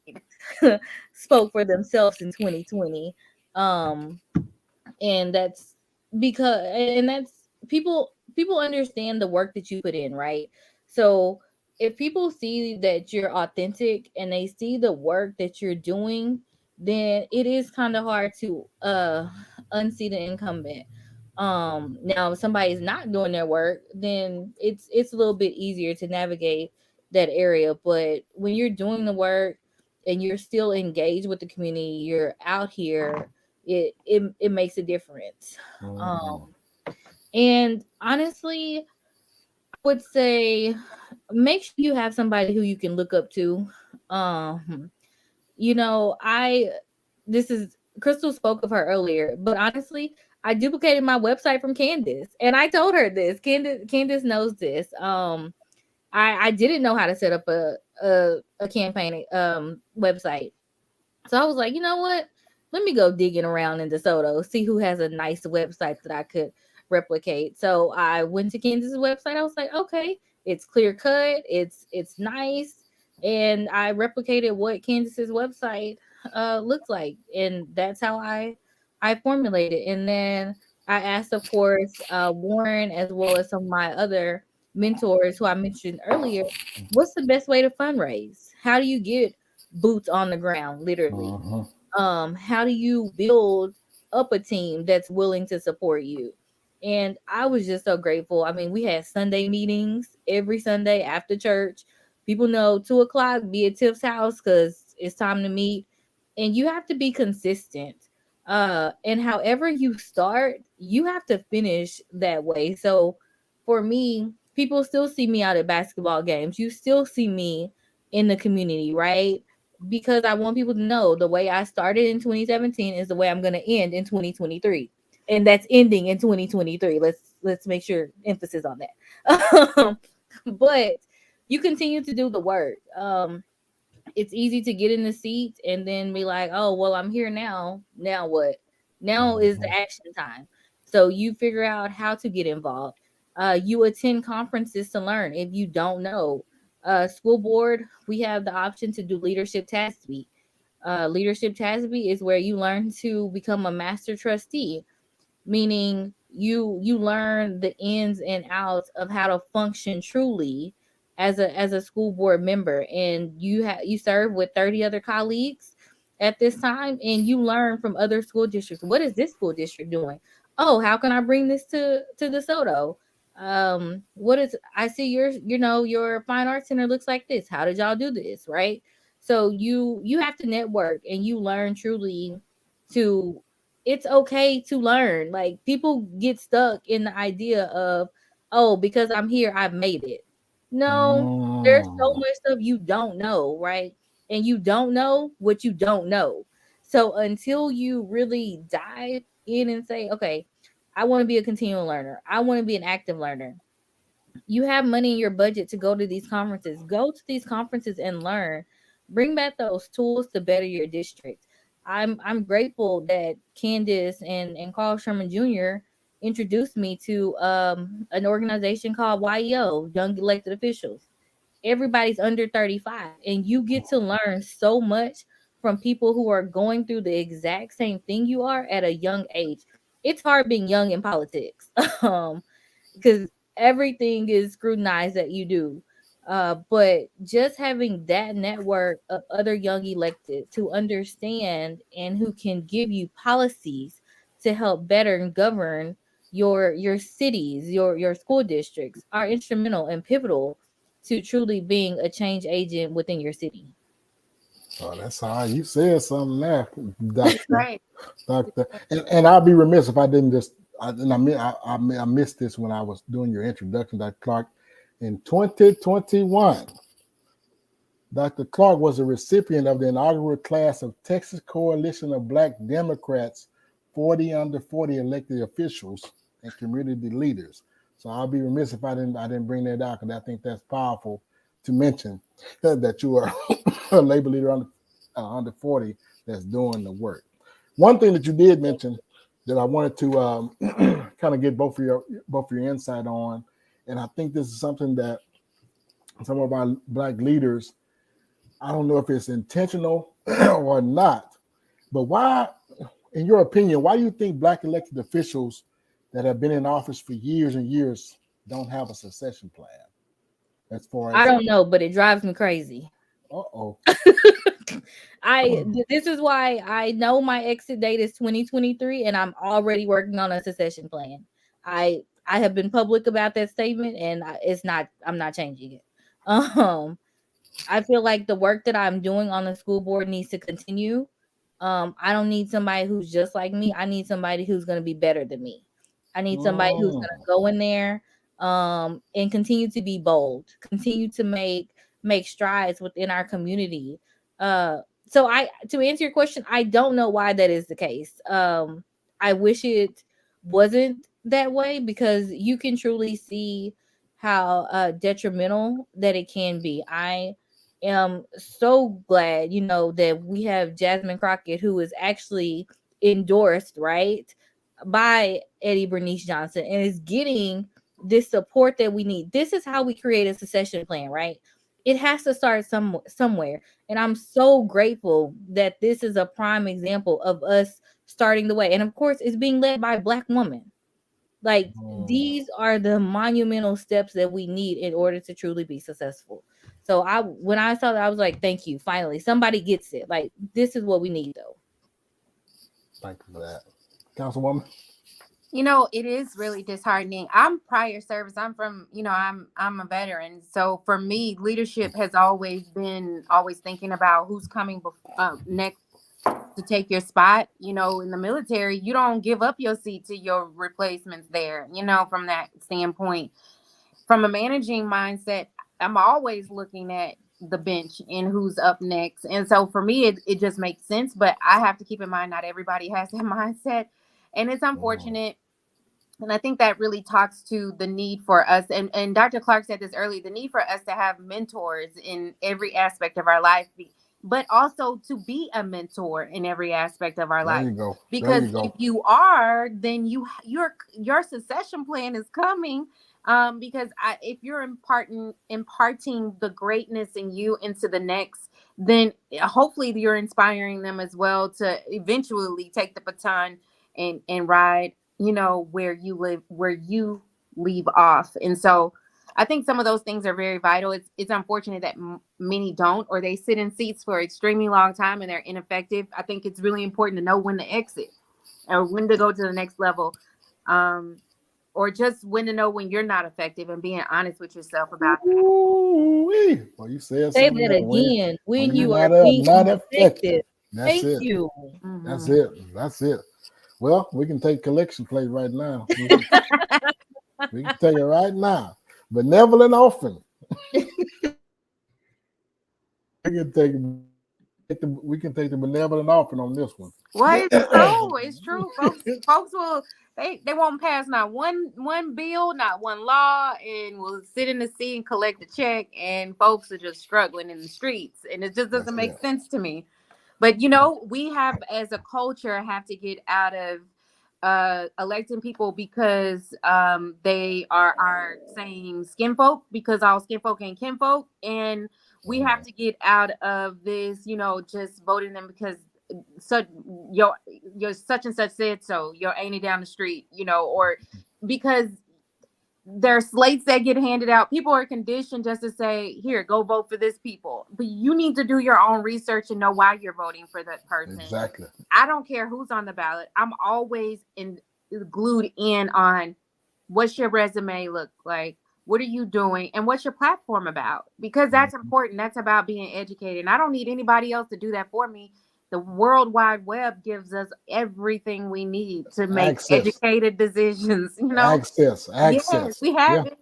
spoke for themselves in 2020. Um, and that's people understand the work that you put in, right? So if people see that you're authentic and they see the work that you're doing, then it is kind of hard to unseat the incumbent. Now if somebody's not doing their work, then it's a little bit easier to navigate that area. But when you're doing the work and you're still engaged with the community, you're out here, it makes a difference. Mhm. Um, and honestly, I would say make sure you have somebody who you can look up to. Um, I this is Crystal spoke of her earlier, but honestly, I duplicated my website from Candace, and I told her this. Candace knows this. I didn't know how to set up a campaign website. So I was like, you know what? Let me go digging around in DeSoto, see who has a nice website that I could replicate. So I went to Kansas's website. I was like, okay, it's clear cut, it's nice, and I replicated what Kansas's website looked like, and that's how I formulated. And then I asked, of course, Warren as well as some of my other mentors who I mentioned earlier, what's the best way to fundraise? How do you get boots on the ground, literally? Mhm. How do you build up a team that's willing to support you? And I was just so grateful. I mean, we had Sunday meetings every Sunday after church. People know 2 o'clock, be at Tiff's house because it's time to meet. And you have to be consistent. And however you start, you have to finish that way. So for me, people still see me out at basketball games. You still see me in the community, right? Because I want people to know the way I started in 2017 is the way I'm going to end in 2023. And that's ending in 2023. Let's make sure emphasis on that. But you continue to do the work. It's easy to get in the seat and then be like, oh, well, I'm here now. Now what? Now is the Mhm. action time. So you figure out how to get involved. You attend conferences to learn if you don't know. School board, we have the option to do leadership task week. Leadership task week is where you learn to become a master trustee, meaning you learn the ins and outs of how to function truly as a school board member, and you serve with 30 other colleagues at this time, and you learn from other school districts. What is this school district doing? Oh, how can I bring this to DeSoto? What is, I see your fine arts center looks like this. How did y'all do this, right? So you have to network and you learn truly to, it's okay to learn. Like people get stuck in the idea of, oh, because I'm here, I've made it. No, there's so Mm. much stuff you don't know, right? And you don't know what you don't know. So until you really dive in and say, okay, I want to be a continual learner, I want to be an active learner, you have money in your budget to go to these conferences, go to these conferences and learn. Bring back those tools to better your district. I'm grateful that Candace and Carl Sherman Jr. introduced me to an organization called YEO, Young Elected Officials. Everybody's under 35, and you get to learn so much from people who are going through the exact same thing you are at a young age. It's hard being young in politics. Because everything is scrutinized that you do. But just having that network of other young elected to understand and who can give you policies to help better and govern your cities, your school districts are instrumental and pivotal to truly being a change agent within your city. Oh, that's how you said something there, that's Doctor. right. Doctor, and I'd be remiss if I didn't just. I missed this when I was doing your introduction, Dr. Clark. In 2021, Dr. Clark was a recipient of the inaugural class of Texas Coalition of Black Democrats 40 under 40 elected officials and community leaders. So I'll be remiss if I didn't bring that out because I think that's powerful to mention that you are a labor leader under 40 that's doing the work. One thing that you did mention that I wanted to kind of get both of your insight on, and I think this is something that some of our Black leaders, I don't know if it's intentional or not, but why, in your opinion, why do you think Black elected officials that have been in office for years and years don't have a succession plan? As far as I don't know, but it drives me crazy. uh-oh. This is why I know my exit date is 2023 and I'm already working on a succession plan. I have been public about that statement and I'm not changing it. I feel like the work that I'm doing on the school board needs to continue. I don't need somebody who's just like me. I need somebody who's going to be better than me. I need somebody who's going to go in there and continue to be bold, continue to make strides within our community. So to answer your question, I don't know why that is the case. I wish it wasn't that way because you can truly see how detrimental that it can be. I am so glad, that we have Jasmine Crockett, who is actually endorsed, right, by Eddie Bernice Johnson and is getting this support that we need. This is how we create a succession plan, right? It has to start somewhere. And I'm so grateful that this is a prime example of us starting the way. And of course, it's being led by a Black woman. Like these are the monumental steps that we need in order to truly be successful. So when I saw that, I was like, thank you. Finally, somebody gets it. Like this is what we need though. Thank you for that. Councilwoman? It is really disheartening. I'm prior service. I'm from, I'm a veteran. So for me, leadership has always been thinking about who's coming next to take your spot. In the military, you don't give up your seat to your replacements there, from that standpoint. From a managing mindset, I'm always looking at the bench and who's up next. And so for me, it just makes sense. But I have to keep in mind, not everybody has that mindset. And it's unfortunate. And I think that really talks to the need for us. And Dr. Clark said this earlier, the need for us to have mentors in every aspect of our life, but also to be a mentor in every aspect of our life. There you go. Because if you are, then your succession plan is coming. Because if you're imparting the greatness in you into the next, then hopefully you're inspiring them as well to eventually take the baton and ride, where you leave off. And so I think some of those things are very vital. It's unfortunate that many don't, or they sit in seats for an extremely long time and they're ineffective. I think it's really important to know when to exit or when to go to the next level. Or just when to know when you're not effective and being honest with yourself about it. Ooh-wee. Well, you said Say something that again. When you are are being not effective. That's Thank it. you. Mm-hmm. That's it. Well, we can take collection plate right now. We can take it right now. Benevolent offering. We can take the benevolent offering on this one. Well, it's true. It's true. Folks will they won't pass not one bill, not one law, and will sit in the seat and collect the check, and folks are just struggling in the streets. And it just doesn't make sense to me. But we have as a culture have to get out of electing people because they are our same skin folk, because all skin folk ain't kin folk. And we have to get out of this, just voting them because your such and such said so, your auntie down the street, or because there are slates that get handed out. People are conditioned just to say, here, go vote for this people. But you need to do your own research and know why you're voting for that person. Exactly. I don't care who's on the ballot. I'm always glued in on what's your resume look like? What are you doing? And what's your platform about? Because that's important. That's about being educated. And I don't need anybody else to do that for me. The World Wide Web gives us everything we need to make educated decisions. Access. Yes, we have it.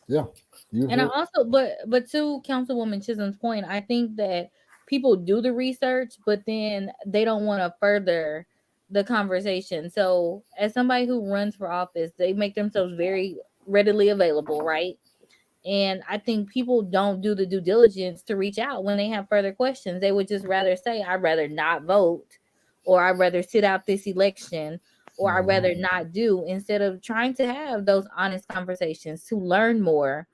Yeah. And I also, but to Councilwoman Chisholm's point, I think that people do the research, but then they don't want to further the conversation. So as somebody who runs for office, they make themselves very readily available, right? And I think people don't do the due diligence to reach out when they have further questions. They would just rather say, I'd rather not vote, or I'd rather sit out this election, or I'd rather not do, instead of trying to have those honest conversations to learn more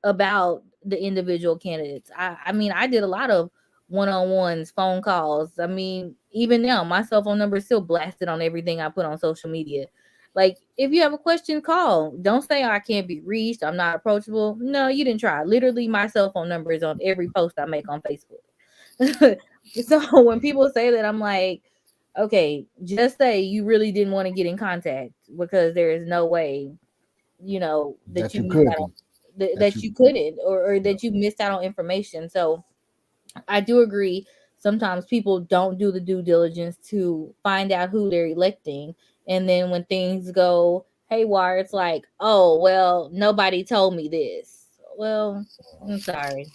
about the individual candidates. I mean, I did a lot of one-on-ones, phone calls. I mean, even now, my cell phone number is still blasted on everything I put on social media. Like, if you have a question, call. Don't say, oh, I can't be reached, I'm not approachable. No, you didn't try. Literally, my cell phone number is on every post I make on Facebook. So when people say that, I'm like, okay, just say you really didn't want to get in contact, because there is no way, that That you you missed out couldn't. on, that you couldn't, or that you missed out on information. So I do agree. Sometimes people don't do the due diligence to find out who they're electing. And then when things go haywire, it's like, oh, well, nobody told me this. Well, I'm sorry.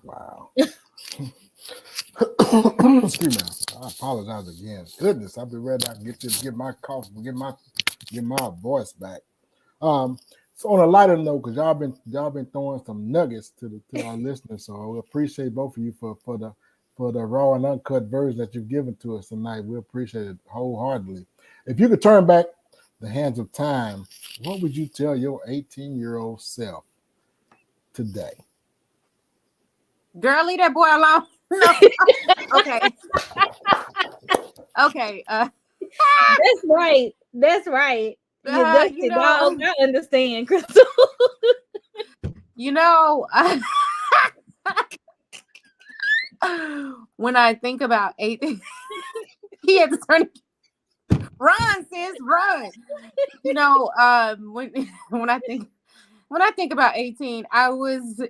Wow. Excuse me. I apologize again. Goodness, I'll be ready to get my cough, get my voice back. So on a lighter note, because y'all been throwing some nuggets to our listeners, so we appreciate both of you for the raw and uncut version that you've given to us tonight. We appreciate it wholeheartedly. If you could turn back the hands of time, what would you tell your 18-year-old self today? Girl, leave that boy alone. No. Okay. Okay. That's right. That's right. That's You it, know, dog. I understand, Crystal. you know, when I think about 18, he had to turn. Run, sis, run. You know, when I think about 18, I was,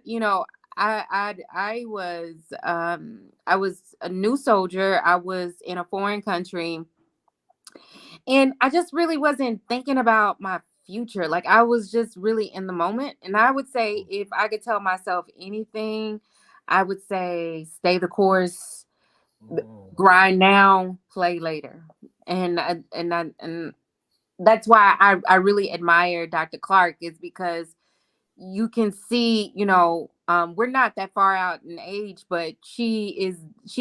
I was a new soldier. I was in a foreign country, and I just really wasn't thinking about my future. Like, I was just really in the moment. And I would say, if I could tell myself anything, I would say stay the course, grind now, play later. And that's why I really admire Dr. Clark, is because you can see, we're not that far out in age, but she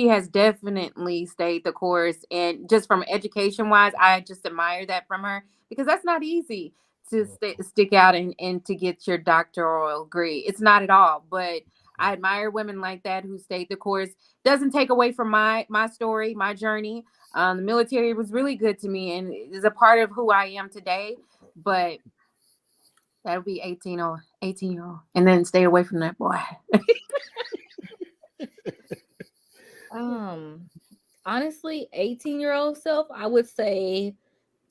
has definitely stayed the course. And just from education wise, I just admire that from her, because that's not easy to stick out and to get your doctoral degree. It's not at all. But I admire women like that who stayed the course. Doesn't take away from my story, my journey. The military was really good to me and is a part of who I am today. But that would be 18-year-old. And then stay away from that boy. Honestly, 18-year-old self, I would say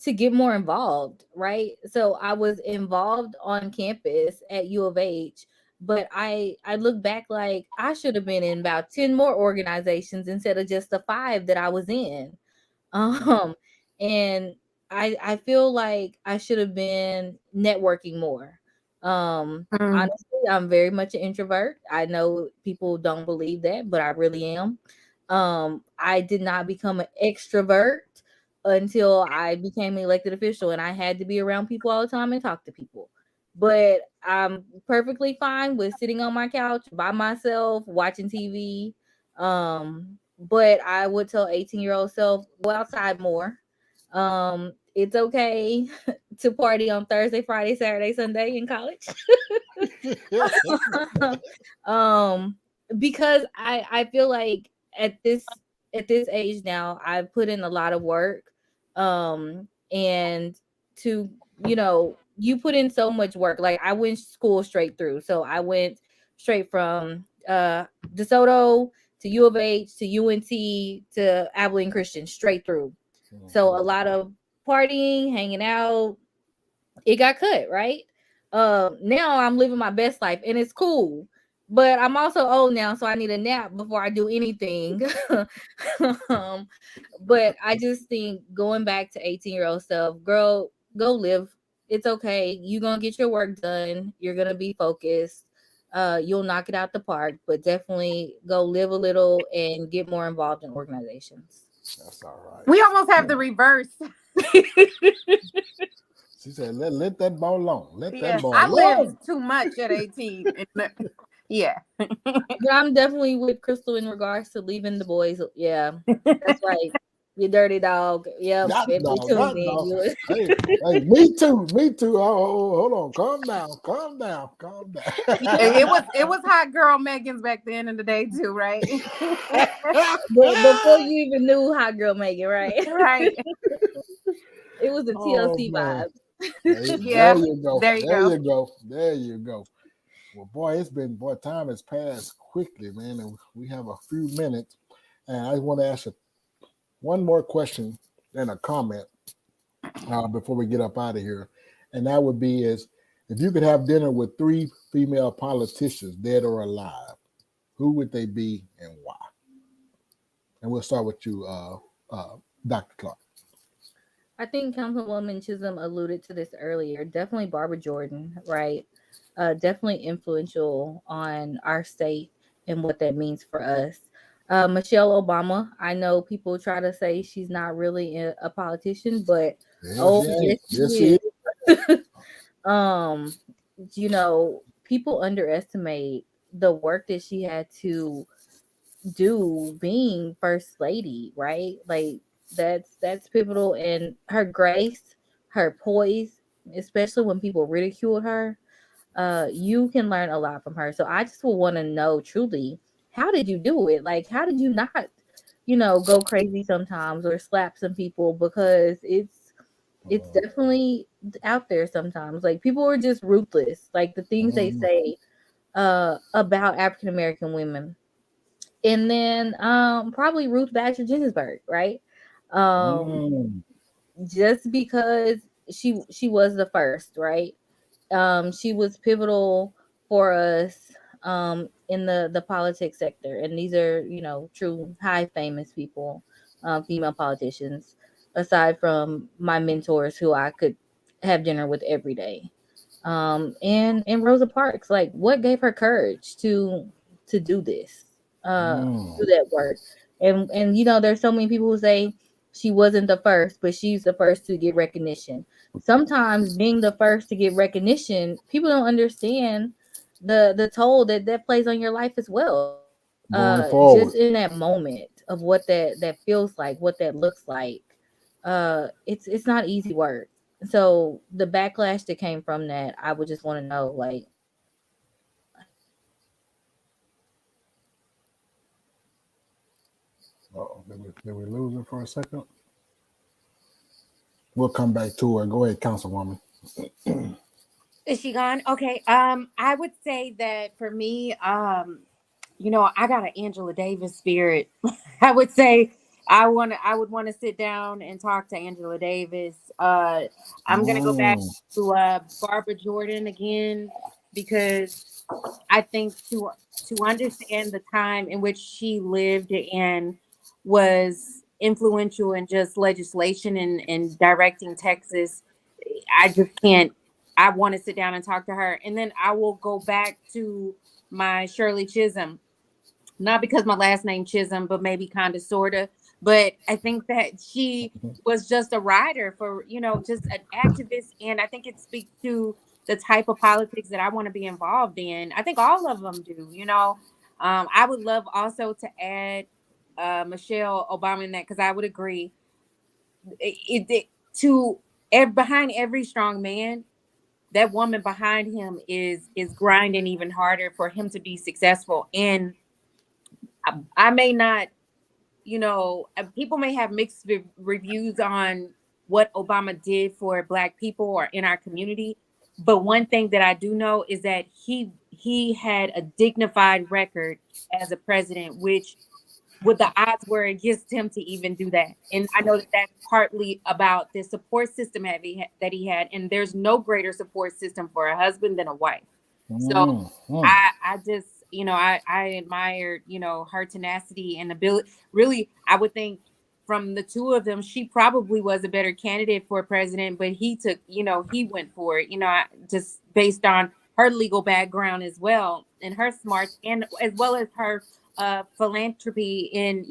to get more involved, right? So I was involved on campus at U of H, but I look back like I should have been in about 10 more organizations instead of just the 5 that I was in. And I feel like I should have been networking more. Honestly, I'm very much an introvert. I know people don't believe that, but I really am. I did not become an extrovert until I became an elected official, and I had to be around people all the time and talk to people. But I'm perfectly fine with sitting on my couch by myself watching TV. But I would tell 18-year-old self, go outside more. It's okay to party on Thursday, Friday, Saturday, Sunday in college. um, because I feel like at this age now, I've put in a lot of work. And to you put in so much work. Like, I went school straight through. So I went straight from DeSoto to U of H to UNT to Abilene Christian, straight through. So a lot of partying, hanging out, it got cut, right? Now I'm living my best life and it's cool. But I'm also old now, so I need a nap before I do anything. um, but I just think going back to 18-year-old self, girl, go live. It's okay. You're gonna get your work done. You're gonna be focused. You'll knock it out the park, but definitely go live a little and get more involved in organizations. That's all right. We almost have the reverse. She said, let that ball alone. Let that Yeah, ball I lived alone. too much at 18. Yeah. But I'm definitely with Crystal in regards to leaving the boys. Yeah, that's right. You dirty dog. Yep, That me dog, too, that man. dog. You Hey, hey, me too, me too. Oh, hold on, calm down, calm down, calm Yeah, down. it was hot girl Megan's back then in the day too, right? but before you even knew Hot Girl Megan, right? Right. It was the Oh TLC man. vibe. There Yeah. you go. There you There go. you go. There you go. Well, boy, time has passed quickly, man, and we have a few minutes. And I want to ask you one more question and a comment before we get up out of here. And that would be is if you could have dinner with three female politicians, dead or alive, who would they be and why? And we'll start with you, Dr. Clark. I think Councilwoman Chisholm alluded to this earlier. Definitely Barbara Jordan, right? Definitely influential on our state and what that means for us. Michelle Obama. I know people try to say she's not really a politician, but Yeah, oh she ain't. yes, Yes, she she is. is. um, people underestimate the work that she had to do being first lady, right? Like that's pivotal, and her grace, her poise, especially when people ridiculed her. You can learn a lot from her. So I just would want to know truly, how did you do it? Like, how did you not, go crazy sometimes or slap some people, because it's definitely out there sometimes. Like, people are just ruthless. Like, the things they Mm, say about African American women. And then probably Ruth Bader Ginsburg, right? Um mm, just because she was the first, right? She was pivotal for us in the politics sector, and these are true high famous people, female politicians, aside from my mentors who I could have dinner with every day. And Rosa Parks, like, what gave her courage to do this, mm. do that work? And there's so many people who say she wasn't the first, but she's the first to get recognition. Sometimes being the first to get recognition, people don't understand the toll that plays on your life as well. Going Just forward. in that moment of what that feels like, what that looks like. It's not easy work. So the backlash that came from that, I would just want to know, like, Oh, did we lose her for a second? We'll come back to her. Go ahead, Councilwoman. Is she gone? Okay. I would say that for me, I got an Angela Davis spirit. I would say I would want to sit down and talk to Angela Davis. I'm gonna go back Mm, to Barbara Jordan again, because I think to understand the time in which she lived and was influential in just legislation and directing Texas, I just can't. I want to sit down and talk to her, and then I will go back to my Shirley Chisholm, not because my last name Chisholm, but maybe kind of sorta. But I think that she was just a writer for, just an activist, and I think it speaks to the type of politics that I want to be involved in. I think all of them do. I would love also to add Michelle Obama in that, because I would agree to behind every strong man, that woman behind him is grinding even harder for him to be successful. And I may not, people may have mixed reviews on what Obama did for Black people or in our community. But one thing that I do know is that he had a dignified record as a president, which with the odds were against him to even do that. And I know that that's partly about the support system that he had. And there's no greater support system for a husband than a wife. So mm, mm. I just, I admired, her tenacity and ability. Really, I would think from the two of them, she probably was a better candidate for president, but he took, he went for it, just based on her legal background as well, and her smarts, and as well as her philanthropy in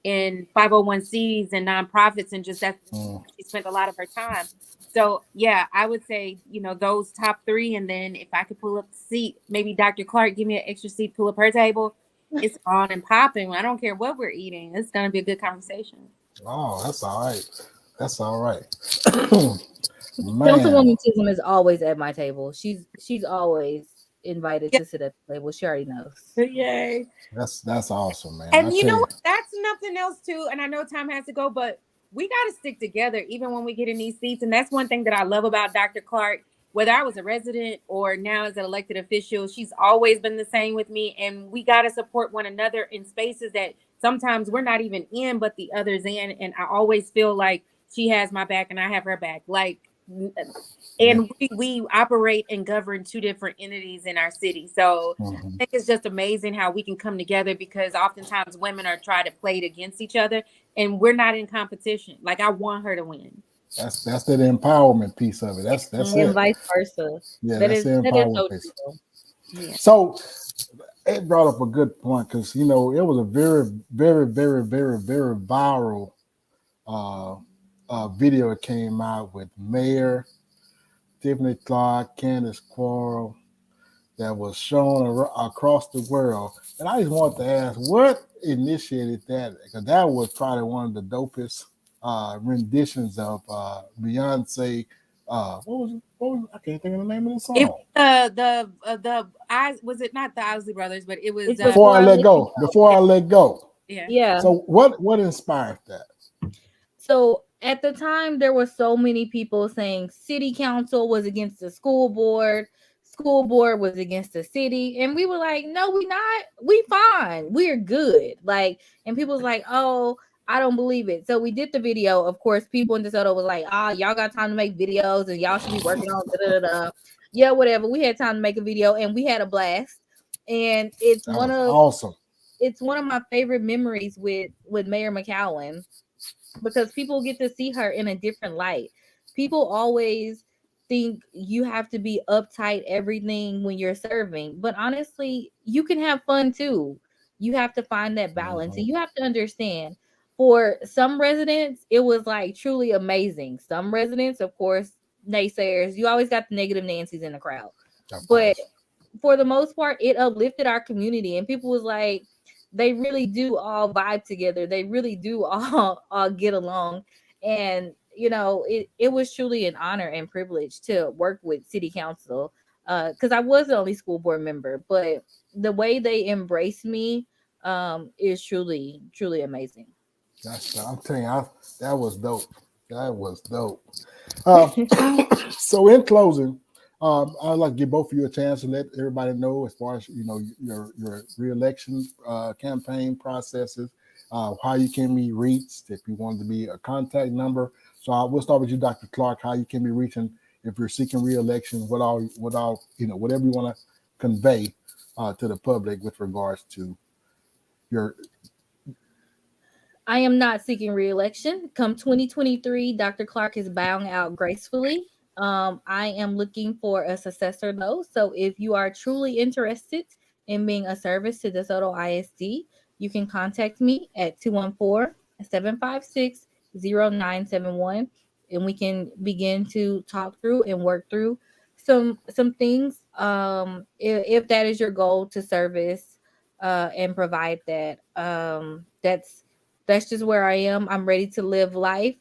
501(c)s and nonprofits, and just that's Mm. she spent a lot of her time. So yeah, I would say, those top three. And then if I could pull up the seat, maybe Dr. Clark, give me an extra seat, pull up her table. It's on and popping. I don't care what we're eating. It's going to be a good conversation. Oh, that's all right. That's all right. Man, Councilwoman Chisholm is always at my table. She's always invited Yeah. to sit at the table. She already knows. Yay. that's awesome, man. I And you tell know you, what? That's nothing else too. And I know time has to go, but we got to stick together even when we get in these seats. And that's one thing that I love about Dr. Clark. Whether I was a resident or now as an elected official, she's always been the same with me. And we got to support one another in spaces that sometimes we're not even in, but the others in. And I always feel like she has my back and I have her back. yeah. And we operate and govern two different entities in our city. So I Mhm. think it's just amazing how we can come together, because oftentimes women are trying to play it against each other and we're not in competition. Like, I want her to win. That's the empowerment piece of it. That's And it. vice versa. Yeah, That that's is the that is empowerment so piece. true. Yeah. So it brought up a good point because it was a very, very, very, very, very viral uh, video that came out with Mayor Tiffany Clark, Candace Quarles, that was shown across the world. And I just wanted to ask, what initiated that? Because that was probably one of the dopest renditions of Beyonce. I can't think of the name of the It song. the eyes, was it not the Isley Brothers, but it was It's Before I before I let let you go. go. Before I let go. yeah. Yeah. So what inspired that? So at the time, there were so many people saying city council was against the school board was against the city, and we were like, no, we not, we fine, we're good. Like, and people was like, oh, I don't believe it. So we did the video. Of course, people in DeSoto was like, ah, y'all got time to make videos, and y'all should be working on da da da. Yeah, whatever. We had time to make a video, and we had a blast. And That was awesome. it's one of my favorite memories with Mayor McCowan, because people get to see her in a different light. People always think you have to be uptight everything when you're serving, but honestly, you can have fun too. You have to find that balance, Mhm. and you have to understand, for some residents it was like truly amazing. Some residents, of course, naysayers, you always got the negative Nancy's in the crowd, Of but course. for the most part, it uplifted our community, and people was like, they really do all vibe together. They really do all get along, and it was truly an honor and privilege to work with city council, because I was the only school board member, but the way they embraced me is truly amazing. I'm telling you, that was dope. That was dope. Uh, so in closing, I'd like to give both of you a chance to let everybody know as far as your reelection campaign processes, how you can be reached if you want to be a contact number. So we'll start with you, Dr. Clark. How you can be reaching if you're seeking reelection. What all whatever you want to convey to the public with regards to your. I am not seeking re-election. Come 2023, Dr. Clark is bowing out gracefully. I am looking for a successor though. So if you are truly interested in being a service to DeSoto ISD, you can contact me at 214-756-0971, and we can begin to talk through and work through some things. If that is your goal, to service and provide that. That's just where I am. I'm ready to live life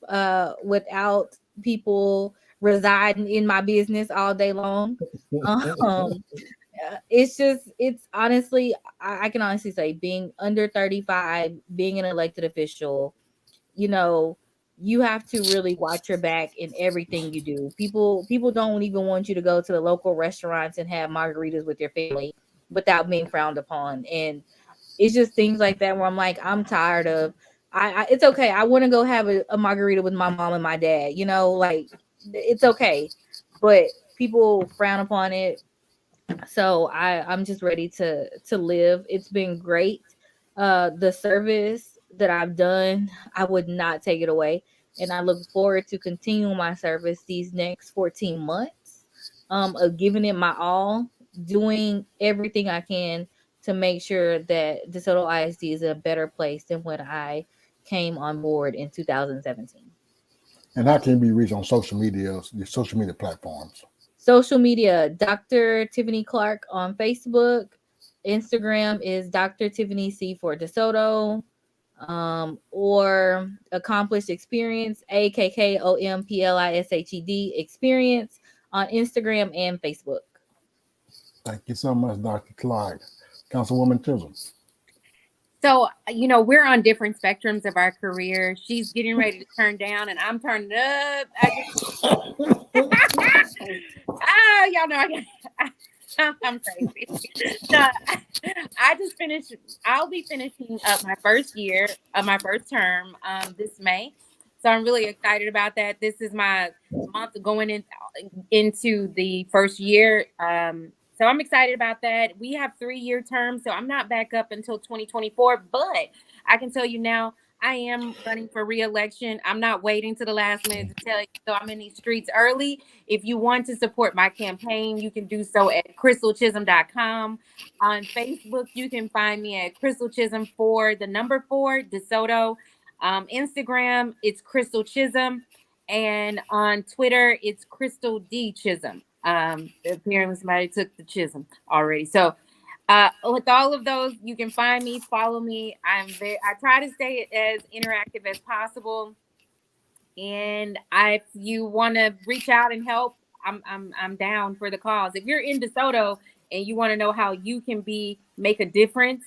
without people residing in my business all day long. Um, it's honestly, I can honestly say, being under 35, being an elected official, you know, you have to really watch your back in everything you do. People don't even want you to go to the local restaurants and have margaritas with your family without being frowned upon. And it's just things like that where I'm like, I'm tired of. It's okay. I want to go have a margarita with my mom and my dad. Like, it's okay, but people frown upon it. So I'm just ready to live. It's been great. The service that I've done, I would not take it away, and I look forward to continuing my service these next 14 months, of giving it my all, doing everything I can to make sure that DeSoto ISD is a better place than when I came on board in 2017. And how can you be reached on social media, your social media platforms? Social media, Dr. Tiffany Clark on Facebook. Instagram is Dr. Tiffany C for Desoto. Or Accomplished Experience, AKKOMPLISHED Experience on Instagram and Facebook. Thank you so much, Dr. Clyde. Councilwoman Chisholm. So, we're on different spectrums of our career. She's getting ready to turn down, and I'm turning up. Y'all know I'm crazy. No, I just finished. I'll be finishing up my first year of my first term this May. So I'm really excited about that. This is my month going into the first year. So I'm excited about that. We have 3-year terms, so I'm not back up until 2024. But I can tell you now, I am running for re-election. I'm not waiting to the last minute to tell you. So I'm in these streets early. If you want to support my campaign, you can do so at crystalchisholm.com. On Facebook, you can find me at Crystal Chisholm 4 DeSoto. Instagram, it's Crystal Chisholm. And on Twitter, it's Crystal D Chisholm. Apparently somebody took the Chisholm already. So with all of those, you can find me, follow me. I try to stay as interactive as possible. And if you want to reach out and help, I'm down for the cause. If you're in DeSoto and you want to know how you can make a difference,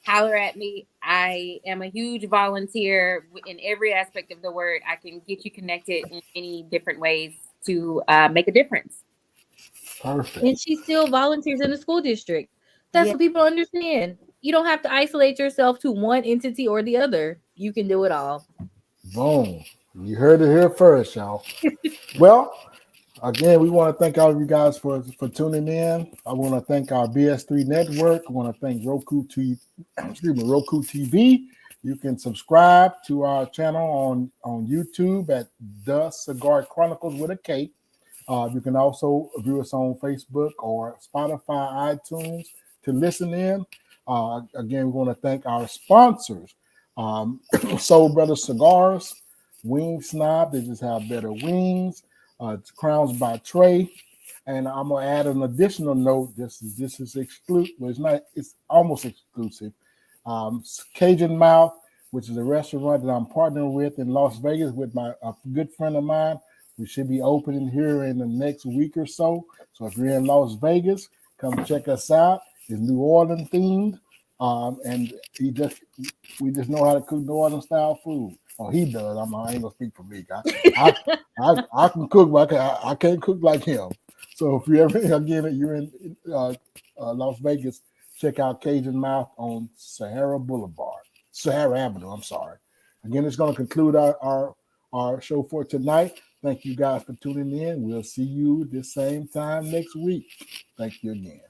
holler at me. I am a huge volunteer in every aspect of the word. I can get you connected in many different ways to make a difference. Perfect. And she still volunteers in the school district. That's what people understand. You don't have to isolate yourself to one entity or the other. You can do it all. Boom. You heard it here first, y'all. Well, again, we want to thank all of you guys for tuning in. I want to thank our BS3 network. I want to thank Roku TV. You can subscribe to our channel on YouTube at The Cigar Chronicles with a K. You can also view us on Facebook or Spotify, iTunes to listen in. Again, we want to thank our sponsors, Soul Brothers Cigars, Wing Snob. They just have better wings. It's Crowns by Trey. And I'm going to add an additional note. This is exclusive. Well, it's not. It's almost exclusive. Cajun Mouth, which is a restaurant that I'm partnering with in Las Vegas with a good friend of mine. We should be opening here in the next week or so. So if you're in Las Vegas, come check us out. It's New Orleans themed. And we just know how to cook New Orleans style food. Oh, he does. I ain't gonna speak for me. I can cook, but I can't cook like him. So if you're in Las Vegas, check out Cajun Mouth on Sahara Avenue. I'm sorry. Again, it's going to conclude our show for tonight. Thank you guys for tuning in. We'll see you the same time next week. Thank you again.